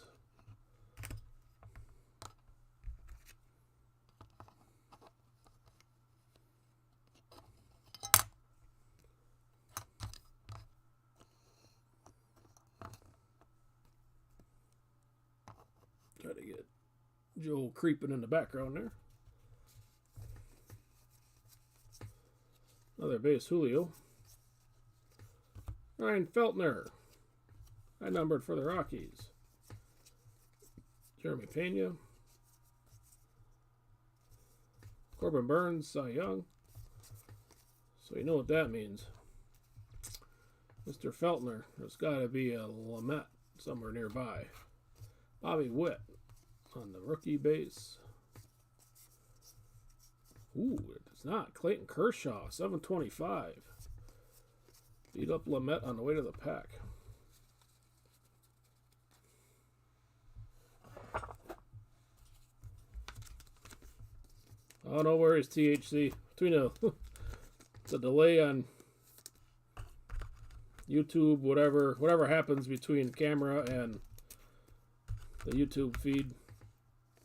Try to get Joe creeping in the background there. Another base, Julio. Ryan Feltner. I numbered for the Rockies. Jeremy Pena. Corbin Burns, Cy Young. So you know what that means. Mr. Feltner. There's got to be a Lamet somewhere nearby. Bobby Witt on the rookie base. Ooh, it's not. Clayton Kershaw, 725. Beat up Lamet on the way to the pack. I don't know where is THC. Between it's a delay on YouTube, whatever happens between camera and the YouTube feed.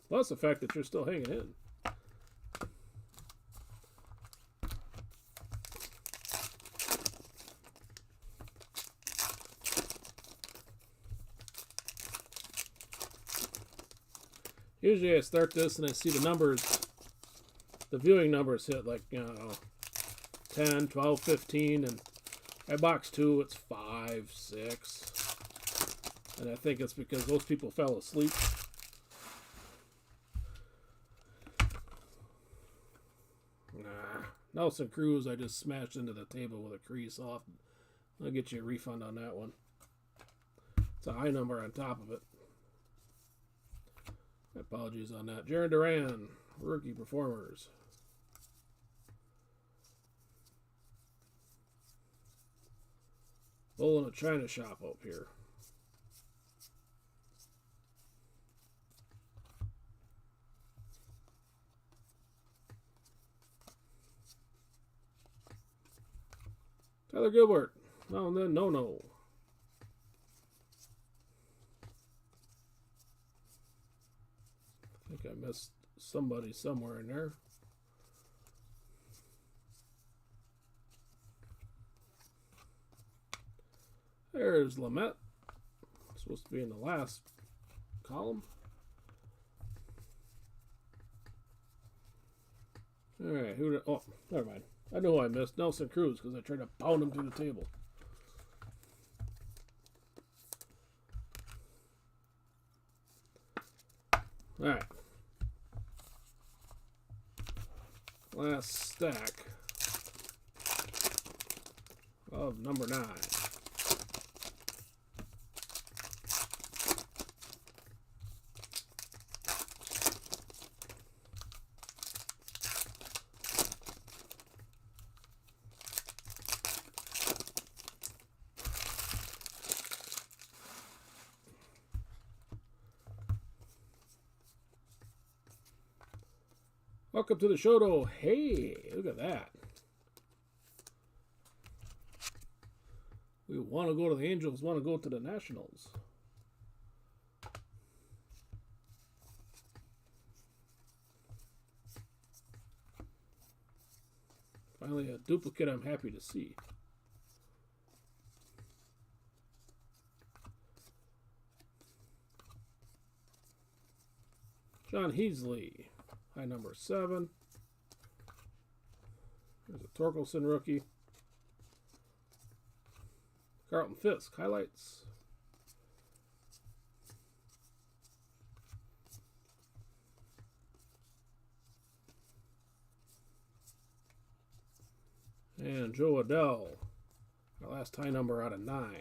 Plus the fact that you're still hanging in. Usually I start this and I see the numbers, the viewing numbers hit like, 10, 12, 15, and I box 2, it's 5, 6. And I think it's because those people fell asleep. Nelson Cruz, I just smashed into the table with a crease off. I'll get you a refund on that one. It's a high number on top of it. Apologies on that. Jarren Duran, rookie performers. Bull in a china shop up here. Tyler Gilbert. Oh, and then no. I think I missed somebody somewhere in there. There's Lamet. Supposed to be in the last column. All right, oh, never mind. I know who I missed. Nelson Cruz, because I tried to pound him through the table. All right. Last stack of number 9. Welcome to the show, though. Hey, look at that. We want to go to the Angels, want to go to the Nationals. Finally, a duplicate I'm happy to see. John Heasley, high number 7. There's a Torkelson rookie. Carlton Fisk, highlights. And Joe Adell, our last high number out of 9.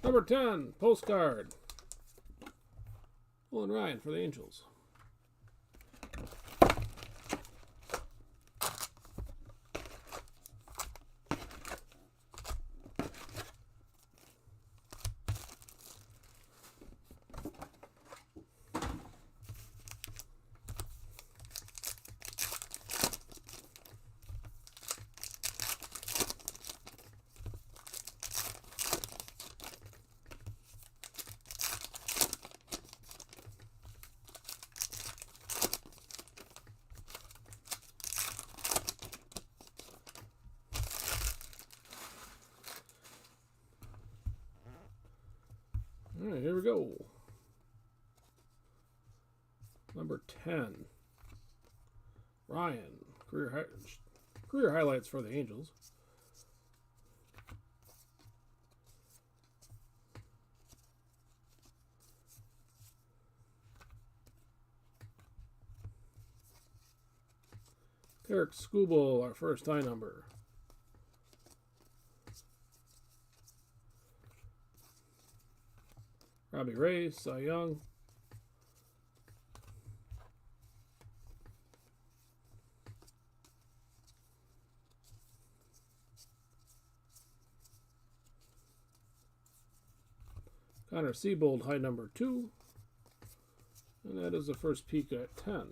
Number 10, postcard. Nolan Ryan for the Angels. All right, here we go. Number 10, Ryan, career highlights for the Angels. Eric Skubal, our first high number. Robbie Ray, Cy Young. Connor Siebold, high number 2. And that is the first peek at 10.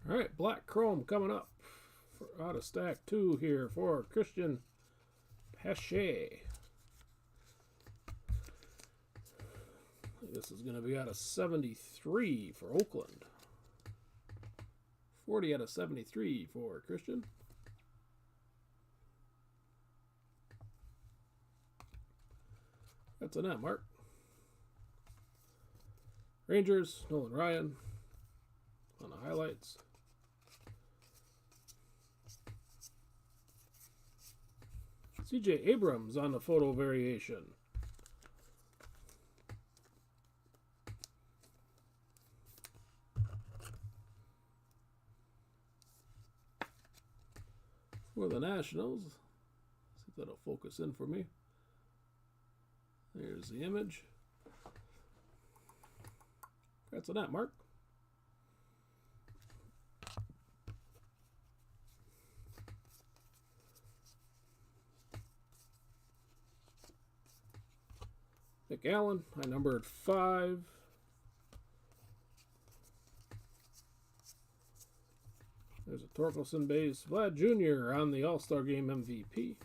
All right, black chrome coming up out of stack 2 here for Christian Pache. This is going to be out of 73 for Oakland. 40 out of 73 for Christian. That's an M, Mark. Rangers, Nolan Ryan on the highlights. CJ Abrams on the photo variation. For the Nationals, see if that'll focus in for me. There's the image. Congrats on that, Mark. Jake Allen, I numbered 5. There's a Torkelson base. Vlad Jr. on the All-Star Game MVP.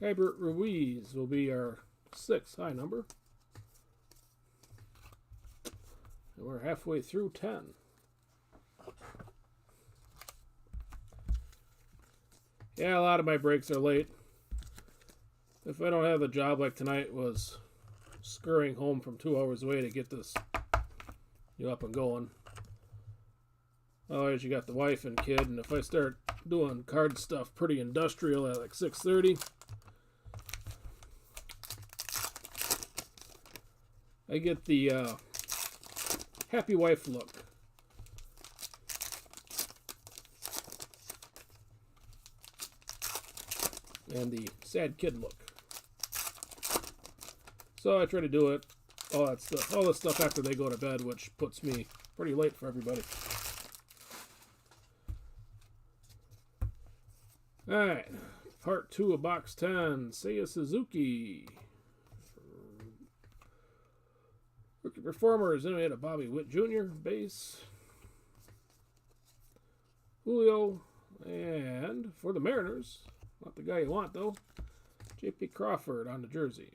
Keibert Ruiz will be our 6th high number. And we're halfway through 10. Yeah, a lot of my breaks are late. If I don't have a job like tonight, was scurrying home from 2 hours away to get this up and going. Otherwise, you got the wife and kid, and if I start doing card stuff pretty industrial at like 6:30, I get the happy wife look. And the sad kid look. So I try to do it, all this stuff after they go to bed, which puts me pretty late for everybody. Alright, part 2 of box 10, Seiya Suzuki. Rookie Performers, then we had a Bobby Witt Jr. base. Julio, and for the Mariners, not the guy you want though, J.P. Crawford on the jersey.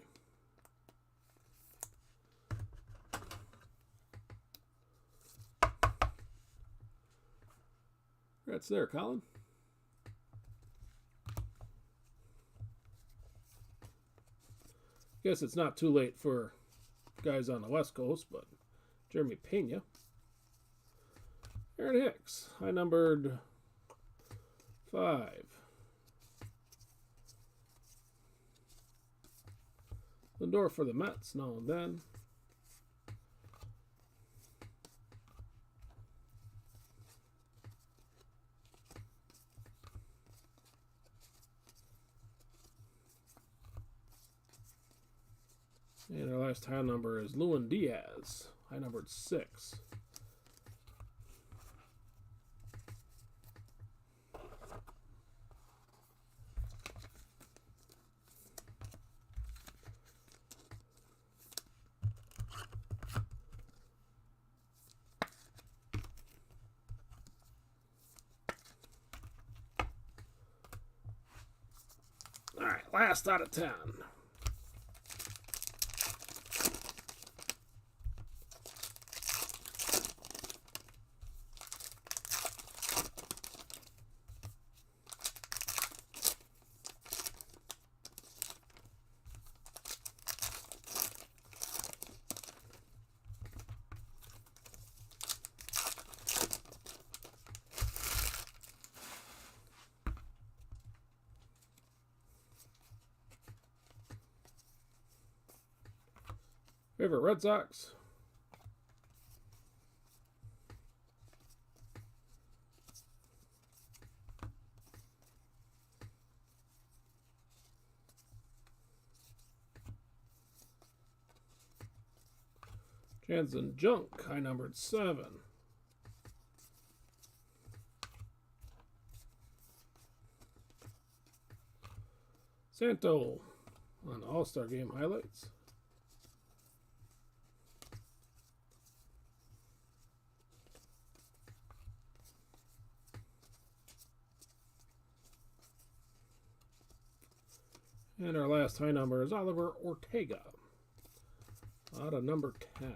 Congrats there, Colin. Guess it's not too late for guys on the West Coast, but Jeremy Pena. Aaron Hicks, I numbered 5. Lindor for the Mets, now and then. And our last high number is Lewin Diaz. I numbered 6. All right, last out of 10. Favorite Red Sox? Jansen Junk, I numbered 7. Santo on the All-Star Game highlights. And our last high number is Oliver Ortega out of number 10.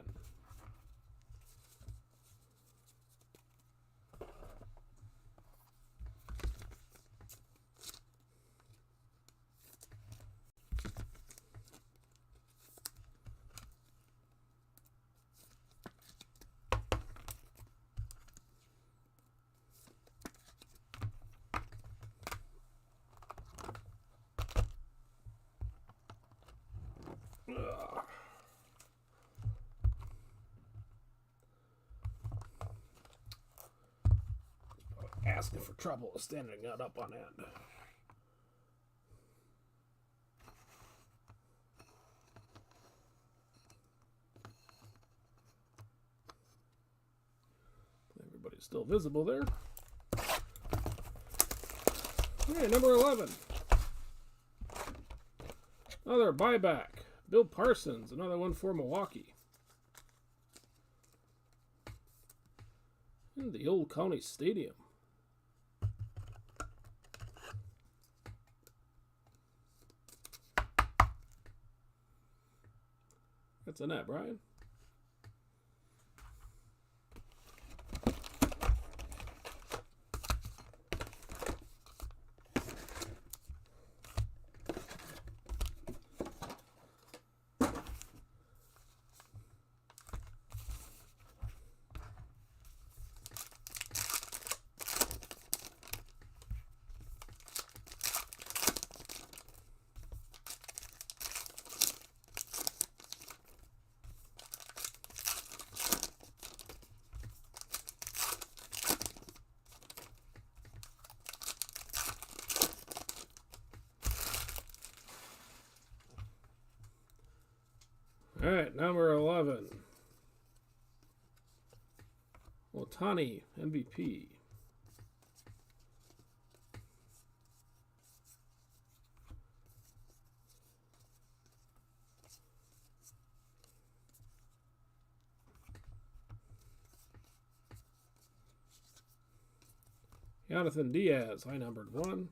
Asking for trouble standing it up on end. Still visible there. Okay, number 11. Another buyback. Bill Parsons, another one for Milwaukee. In the Old County Stadium. That's a net, Brian. All right, number 11. Ohtani, MVP. Jonathan Diaz, high numbered 1.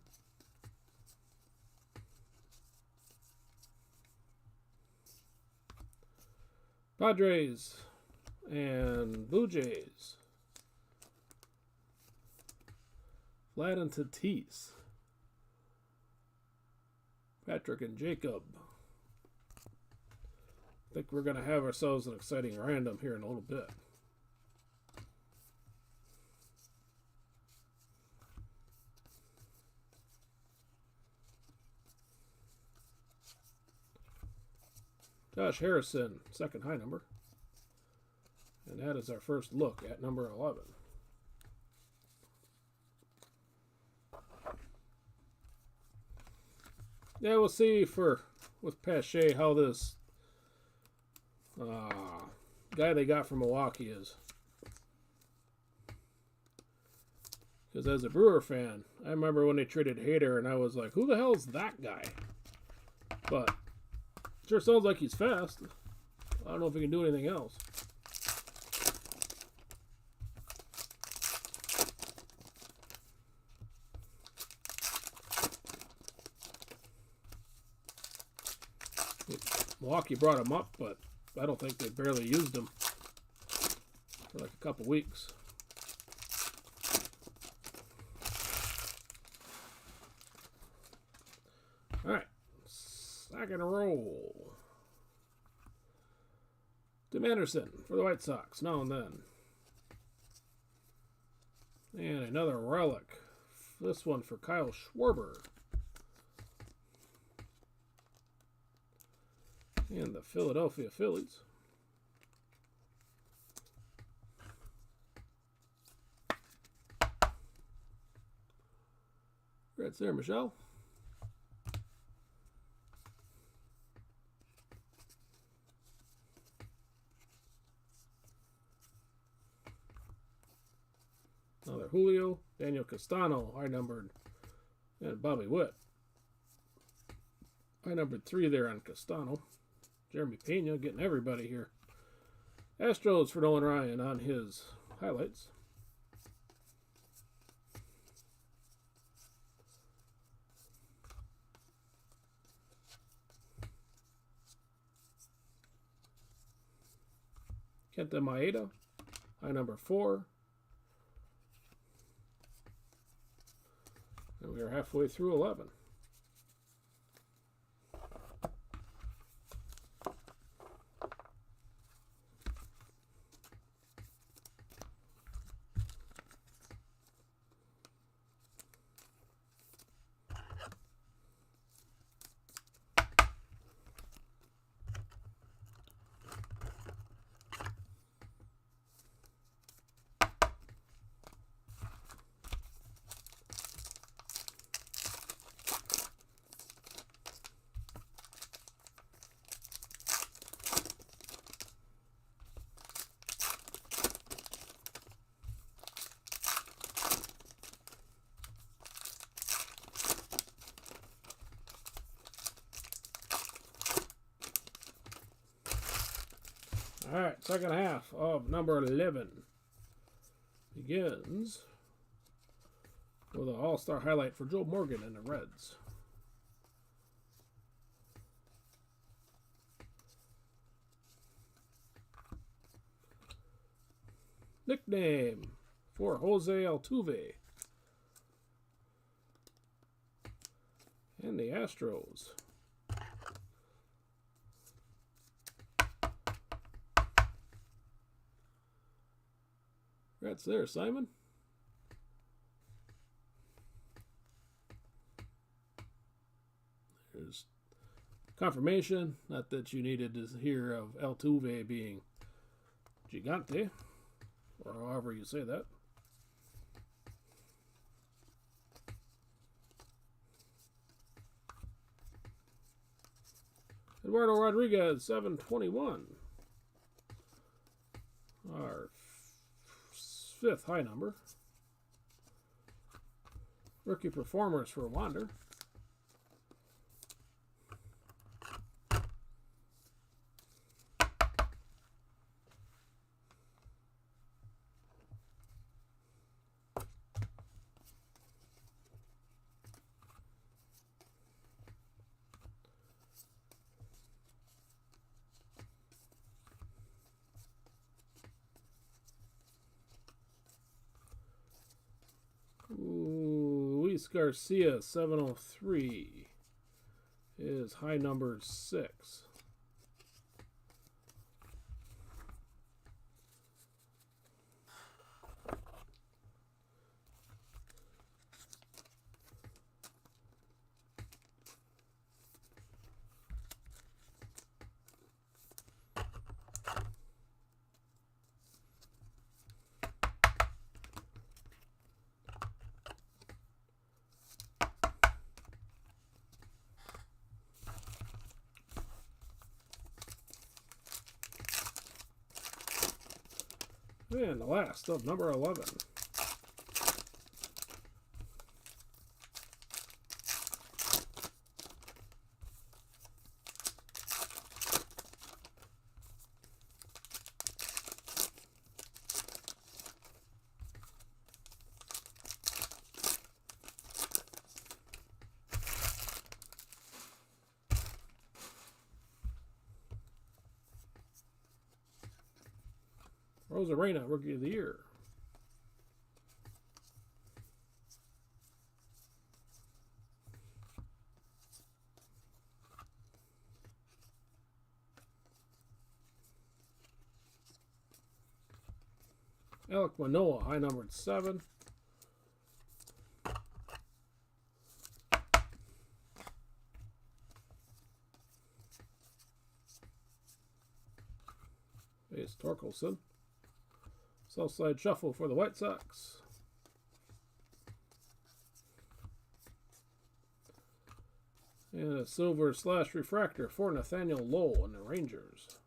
Padres and Blue Jays. Vlad and Tatis. Patrick and Jacob. I think we're going to have ourselves an exciting random here in a little bit. Josh Harrison, second high number. And that is our first look at number 11. Yeah, we'll see with Pache how this guy they got from Milwaukee is. Because as a Brewer fan, I remember when they traded Hader and I was like, who the hell is that guy? But sure sounds like he's fast. I don't know if he can do anything else. Milwaukee brought him up, but I don't think they barely used him for like a couple weeks. All right, second roll. Tim Anderson for the White Sox, now and then. And another relic. This one for Kyle Schwarber. And the Philadelphia Phillies. Congrats there, Michelle. Another Julio, Daniel Castano, high numbered, and Bobby Witt. High numbered 3 there on Castano. Jeremy Pena getting everybody here. Astros for Nolan Ryan on his highlights. Kenta Maeda, high number 4. And we are halfway through 11. All right, second half of number 11 begins with an all-star highlight for Joe Morgan and the Reds. Nickname for Jose Altuve and the Astros. Congrats there, Simon. There's confirmation, not that you needed to hear of Altuve being Gigante, or however you say that. Eduardo Rodriguez, 721. Our fifth high number. Rookie performers for Wander. Luis Garcia, 703, is high number 6. And the last of number 11. Rosarena, Rookie of the Year. Alek Manoah, high numbered 7. Base Torkelson. Southside Shuffle for the White Sox. And a silver slash refractor for Nathaniel Lowe and the Rangers.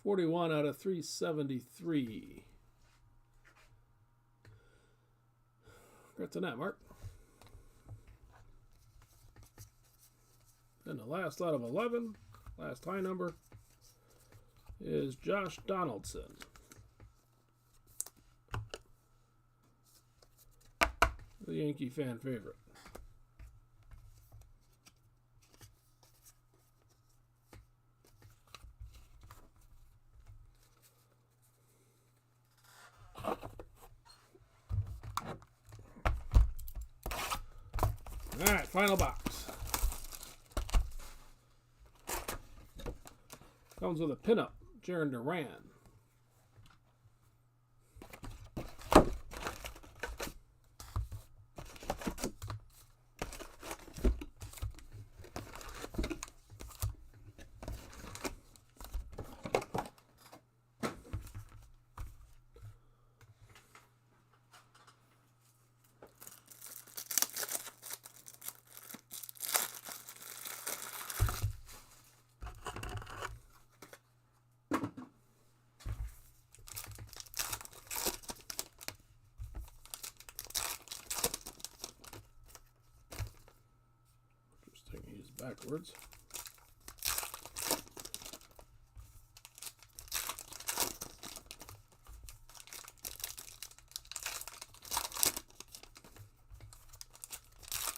.41 out of 373. Congrats on that, Mark. And the last out of 11, last high number, is Josh Donaldson. The Yankee fan favorite. All right, final box. Comes with a pinup, Jarren Duran. backwards.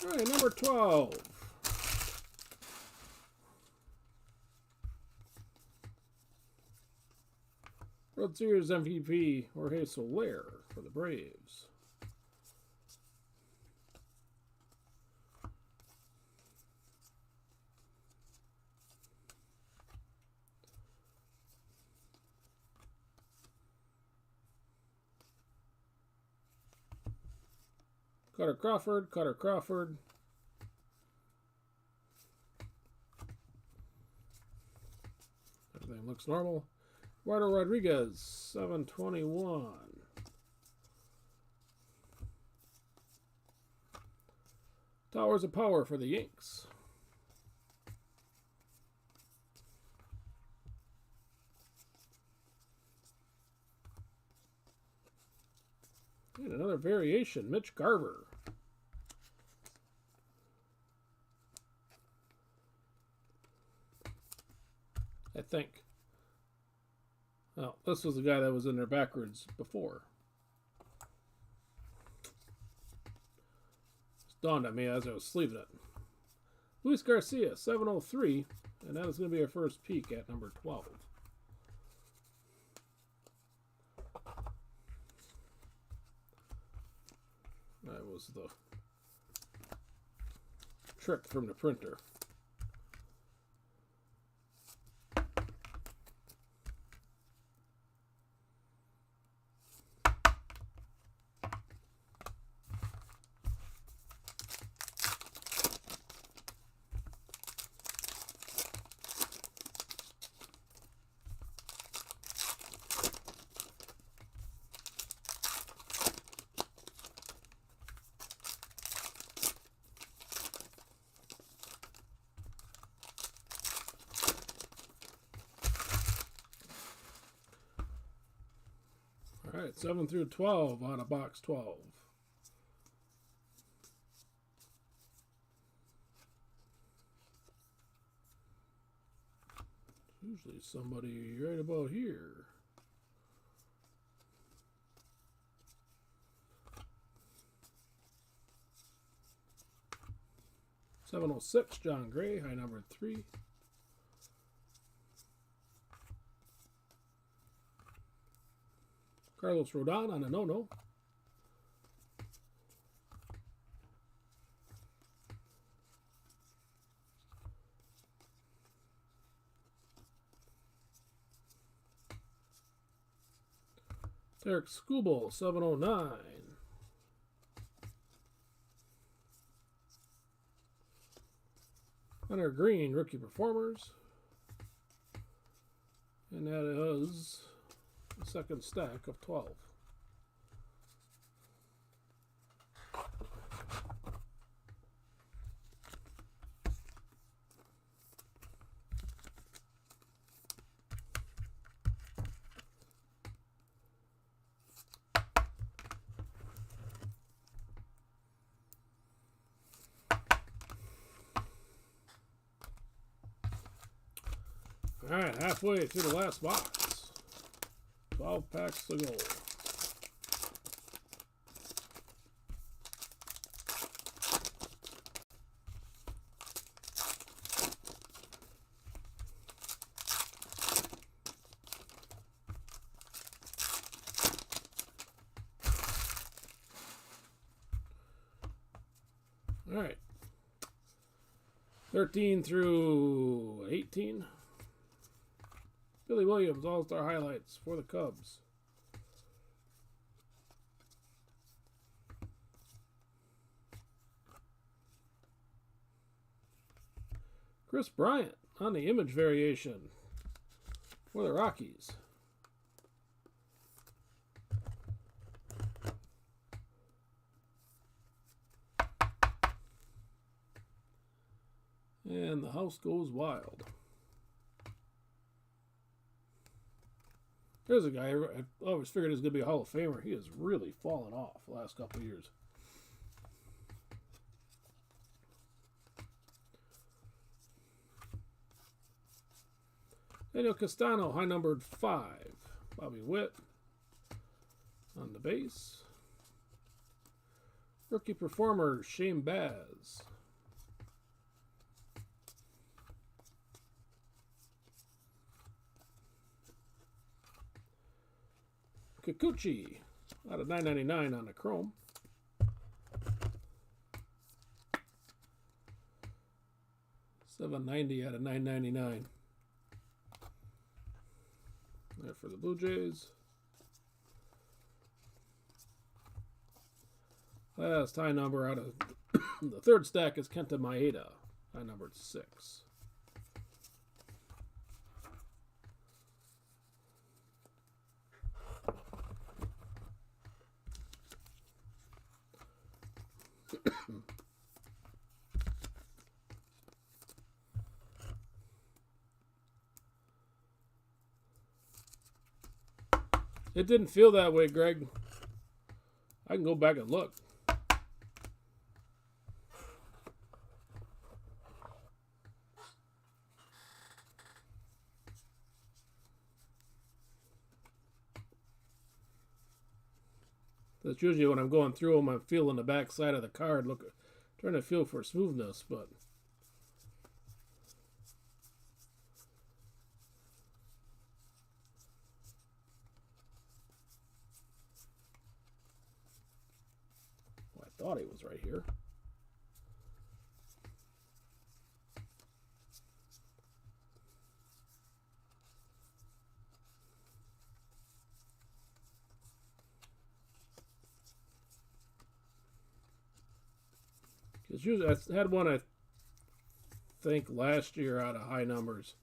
All right, number 12. World Series MVP Jorge Soler for the Braves. Cutter Crawford, Cutter Crawford. Everything looks normal. Eduardo Rodriguez, 721. Towers of Power for the Yanks. And another variation, Mitch Garver. I think. Oh, this was the guy that was in there backwards before. It dawned on me as I was sleeving it. Luis Garcia, 703, and that is going to be our first peek at number 12. That was the trick from the printer. All right, 7 through 12 out of box 12. Usually somebody right about here. $706, John Gray, high number 3. Carlos Rodon on a no-no. Derek Skubal, 709. Hunter Green, Rookie Performers. And that is the second stack of 12. All right, halfway through the last box. 12 packs to go. All right. 13 through 18. Billy Williams, All-Star Highlights for the Cubs. Chris Bryant on the image variation for the Rockies. And the house goes wild. There's a guy, I always figured he was going to be a Hall of Famer. He has really fallen off the last couple of years. Daniel Castano, high numbered 5. Bobby Witt on the base. Rookie performer, Shane Baz. Kikuchi out of 9.99 on the chrome. $7.90 out of 9.99. There for the Blue Jays. Last high number out of the third stack is Kenta Maeda, high numbered 6. It didn't feel that way, Greg. I can go back and look. That's usually when I'm going through them, I'm feeling the back side of the card, trying to feel for smoothness, but I thought he was right here. Because usually I had one, I think, last year out of high numbers.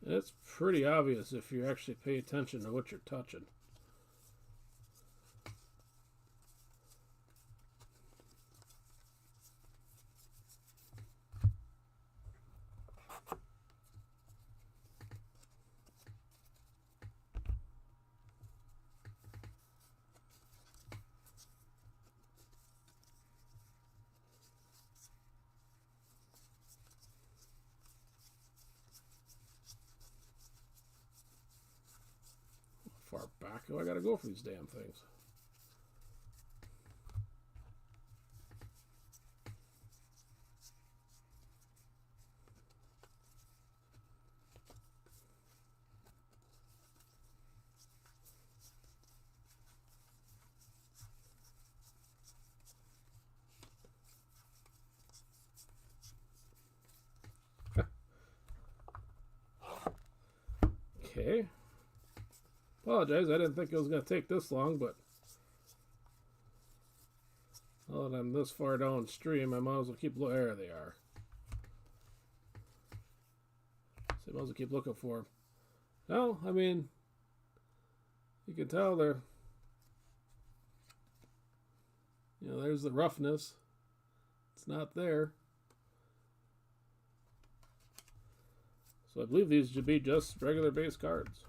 And it's pretty obvious if you actually pay attention to what you're touching. Far back do I gotta go for these damn things? Okay. Apologize, I didn't think it was going to take this long, but now that I'm this far downstream, I might as well keep looking. There they are. So I might as well keep looking for them. No, I mean, you can tell they're, there's the roughness. It's not there. So I believe these should be just regular base cards.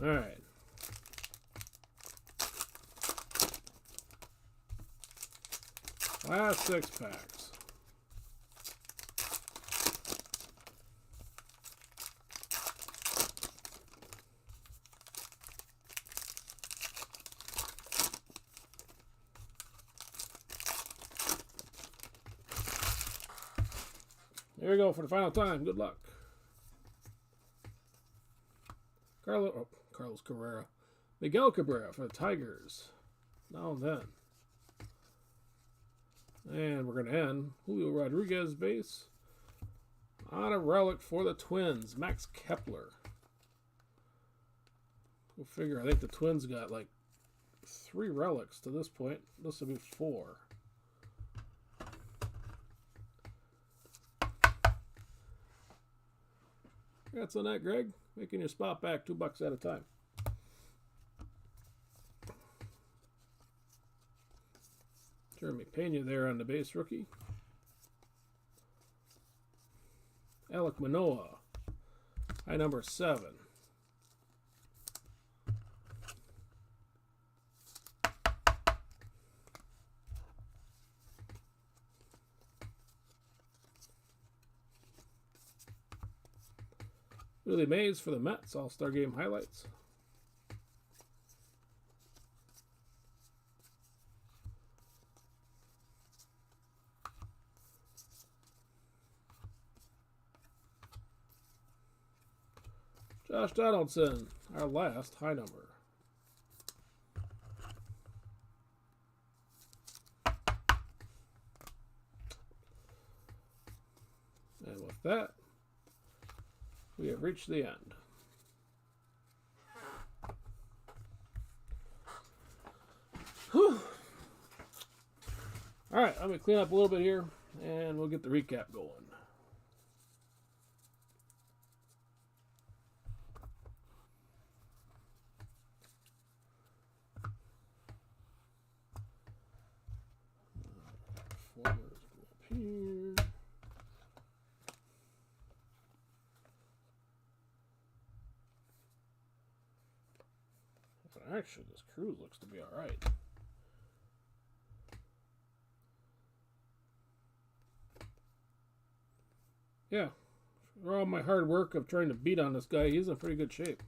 All right. Last 6 packs. There we go for the final time. Good luck. Carlos Carrera. Miguel Cabrera for the Tigers. Now and then. And we're going to end Julio Rodriguez base on a relic for the Twins, Max Kepler. We'll figure, I think the Twins got like 3 relics to this point. This will be 4. Congrats on that, Greg. Making your spot back $2 at a time. Jeremy Pena there on the base rookie. Alek Manoah, high number 7. Willie Mays for the Mets, All-Star Game highlights. Josh Donaldson, our last high number. And with that, we have reached the end. Whew. All right, I'm going to clean up a little bit here, and we'll get the recap going. Here. But actually, this cruise looks to be all right. Yeah, for all my hard work of trying to beat on this guy, he's in pretty good shape.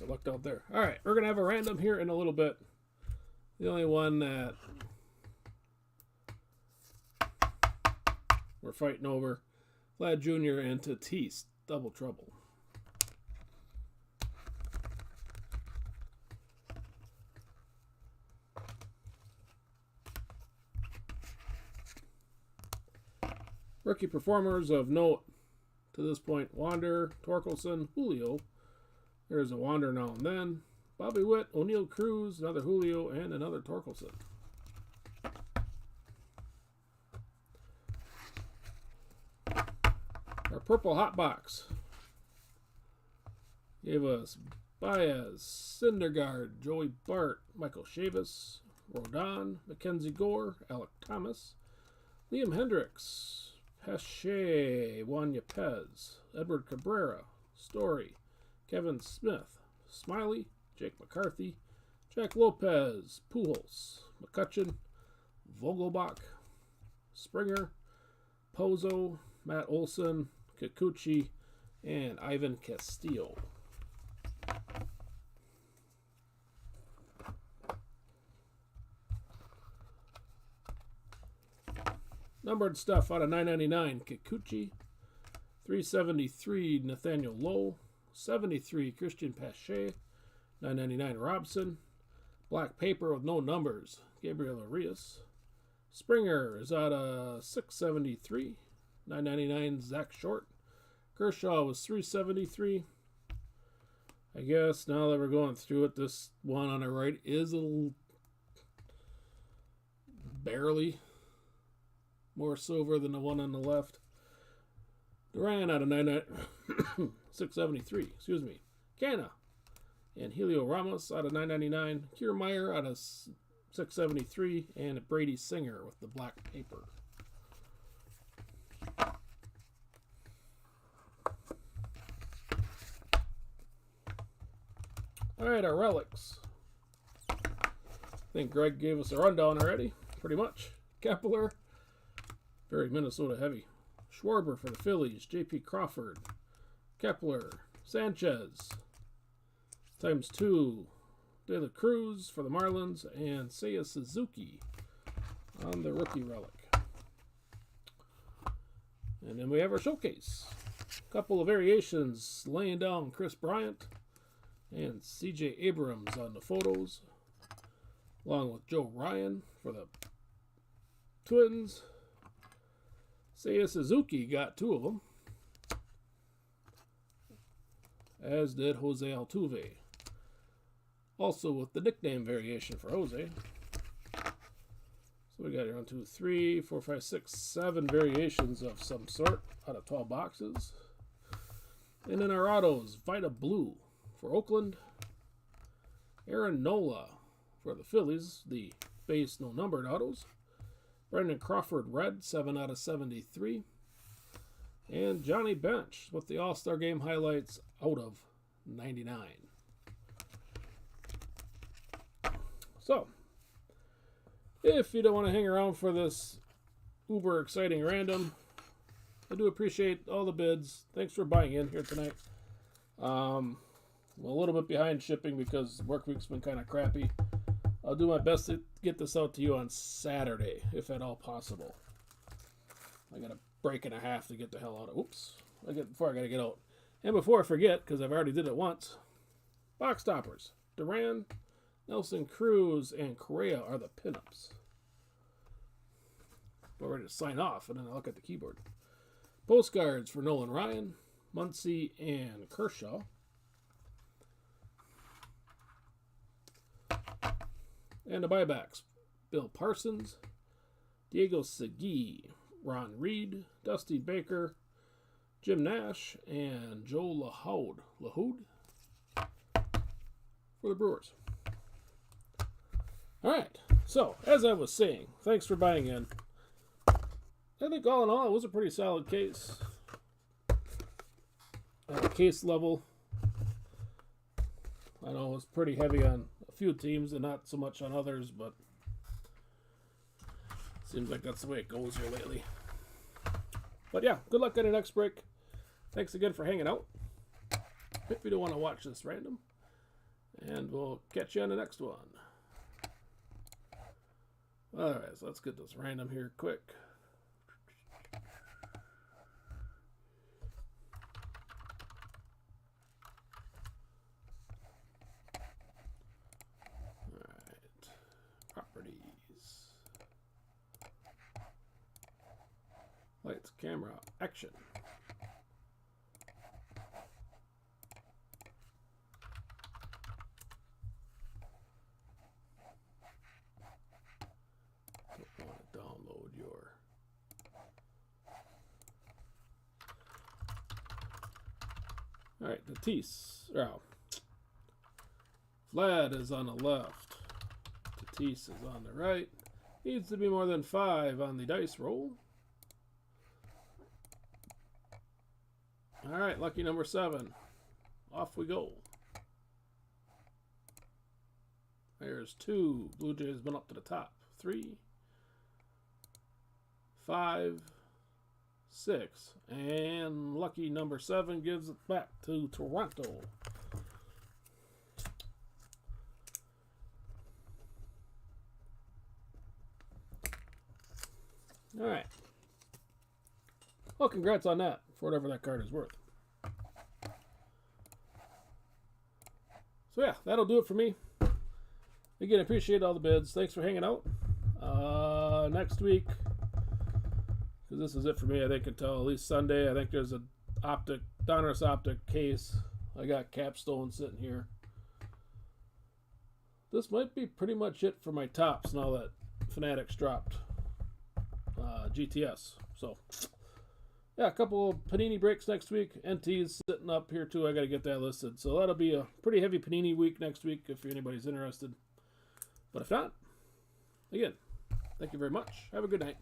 I lucked out there. All right, we're going to have a random here in a little bit. The only one that we're fighting over, Vlad Jr. and Tatis, double trouble. Rookie performers of note to this point, Wander, Torkelson, Julio. There's a Wander now and then. Bobby Witt, O'Neill Cruz, another Julio, and another Torkelson. Our purple hot box gave us Baez, Syndergaard, Joey Bart, Michael Chavis, Rodon, Mackenzie Gore, Alec Thomas, Liam Hendricks, Pache, Juan Yepez, Edward Cabrera, Story, Kevin Smith, Smiley, Jake McCarthy, Jack Lopez, Pujols, McCutcheon, Vogelbach, Springer, Pozo, Matt Olson, Kikuchi, and Ivan Castillo. Numbered stuff out of 999, Kikuchi, 373, Nathaniel Lowe, 73, Christian Pache, 999, Robson. Black paper with no numbers, Gabriel Arias. Springer is out of 673, 999, Zach Short. Kershaw was 373. I guess now that we're going through it, this one on the right is barely more silver than the one on the left. Duran out of 673, excuse me. Canna and Helio Ramos out of 999. Kiermaier out of 673, and Brady Singer with the black paper. All right, our relics. I think Greg gave us a rundown already, pretty much. Kepler, very Minnesota heavy. Schwarber for the Phillies, J.P. Crawford, Kepler, Sanchez, ×2, De La Cruz for the Marlins, and Seiya Suzuki on the rookie relic. And then we have our showcase. A couple of variations laying down Chris Bryant and C.J. Abrams on the photos, along with Joe Ryan for the Twins. Seiya Suzuki got 2 of them, as did Jose Altuve. Also with the nickname variation for Jose. So we got here 1, 2, 3, 4, 5, 6, 7 variations of some sort out of 12 boxes. And then our autos, Vita Blue for Oakland. Aaron Nola for the Phillies, the base no numbered autos. Brandon Crawford red, 7 out of 73. And Johnny Bench with the All-Star Game highlights out of 99. So, if you don't want to hang around for this uber exciting random, I do appreciate all the bids. Thanks for buying in here tonight. I'm a little bit behind shipping because work week's been kind of crappy. I'll do my best to get this out to you on Saturday, if at all possible. I got a break and a half to get the hell out of. Oops. Before I got to get out. And before I forget, because I've already did it once, box toppers. Duran, Nelson Cruz, and Correa are the pinups. We're ready to sign off, and then I look at the keyboard. Postcards for Nolan Ryan, Muncy, and Kershaw. And the buybacks. Bill Parsons, Diego Segui, Ron Reed, Dusty Baker, Jim Nash, and Joe LaHood for the Brewers. All right. So, as I was saying, thanks for buying in. I think all in all, it was a pretty solid case. At a case level, I know it was pretty heavy on a few teams and not so much on others, but seems like that's the way it goes here lately. But yeah, good luck on your next break. Thanks again for hanging out. If you don't want to watch this random, and we'll catch you on the next one. Alright, so let's get this random here quick. Alright, properties. Lights, camera, action. Don't want to download your... Alright, Tatis. Oh. Vlad is on the left. Tatis is on the right. Needs to be more than 5 on the dice roll. Alright, lucky number 7. Off we go. There's 2. Blue Jays been up to the top. 3, 5, 6. And lucky number 7 gives it back to Toronto. Alright. Well, congrats on that, for whatever that card is worth. So yeah, that'll do it for me. Again, appreciate all the bids. Thanks for hanging out. Next week, because this is it for me, I think until at least Sunday. I think there's a Donruss Optic case. I got Capstone sitting here. This might be pretty much it for my tops now that Fanatics dropped GTS. So yeah, a couple of Panini breaks next week. NT's sitting up here too. I got to get that listed. So that'll be a pretty heavy Panini week next week if anybody's interested. But if not, again, thank you very much. Have a good night.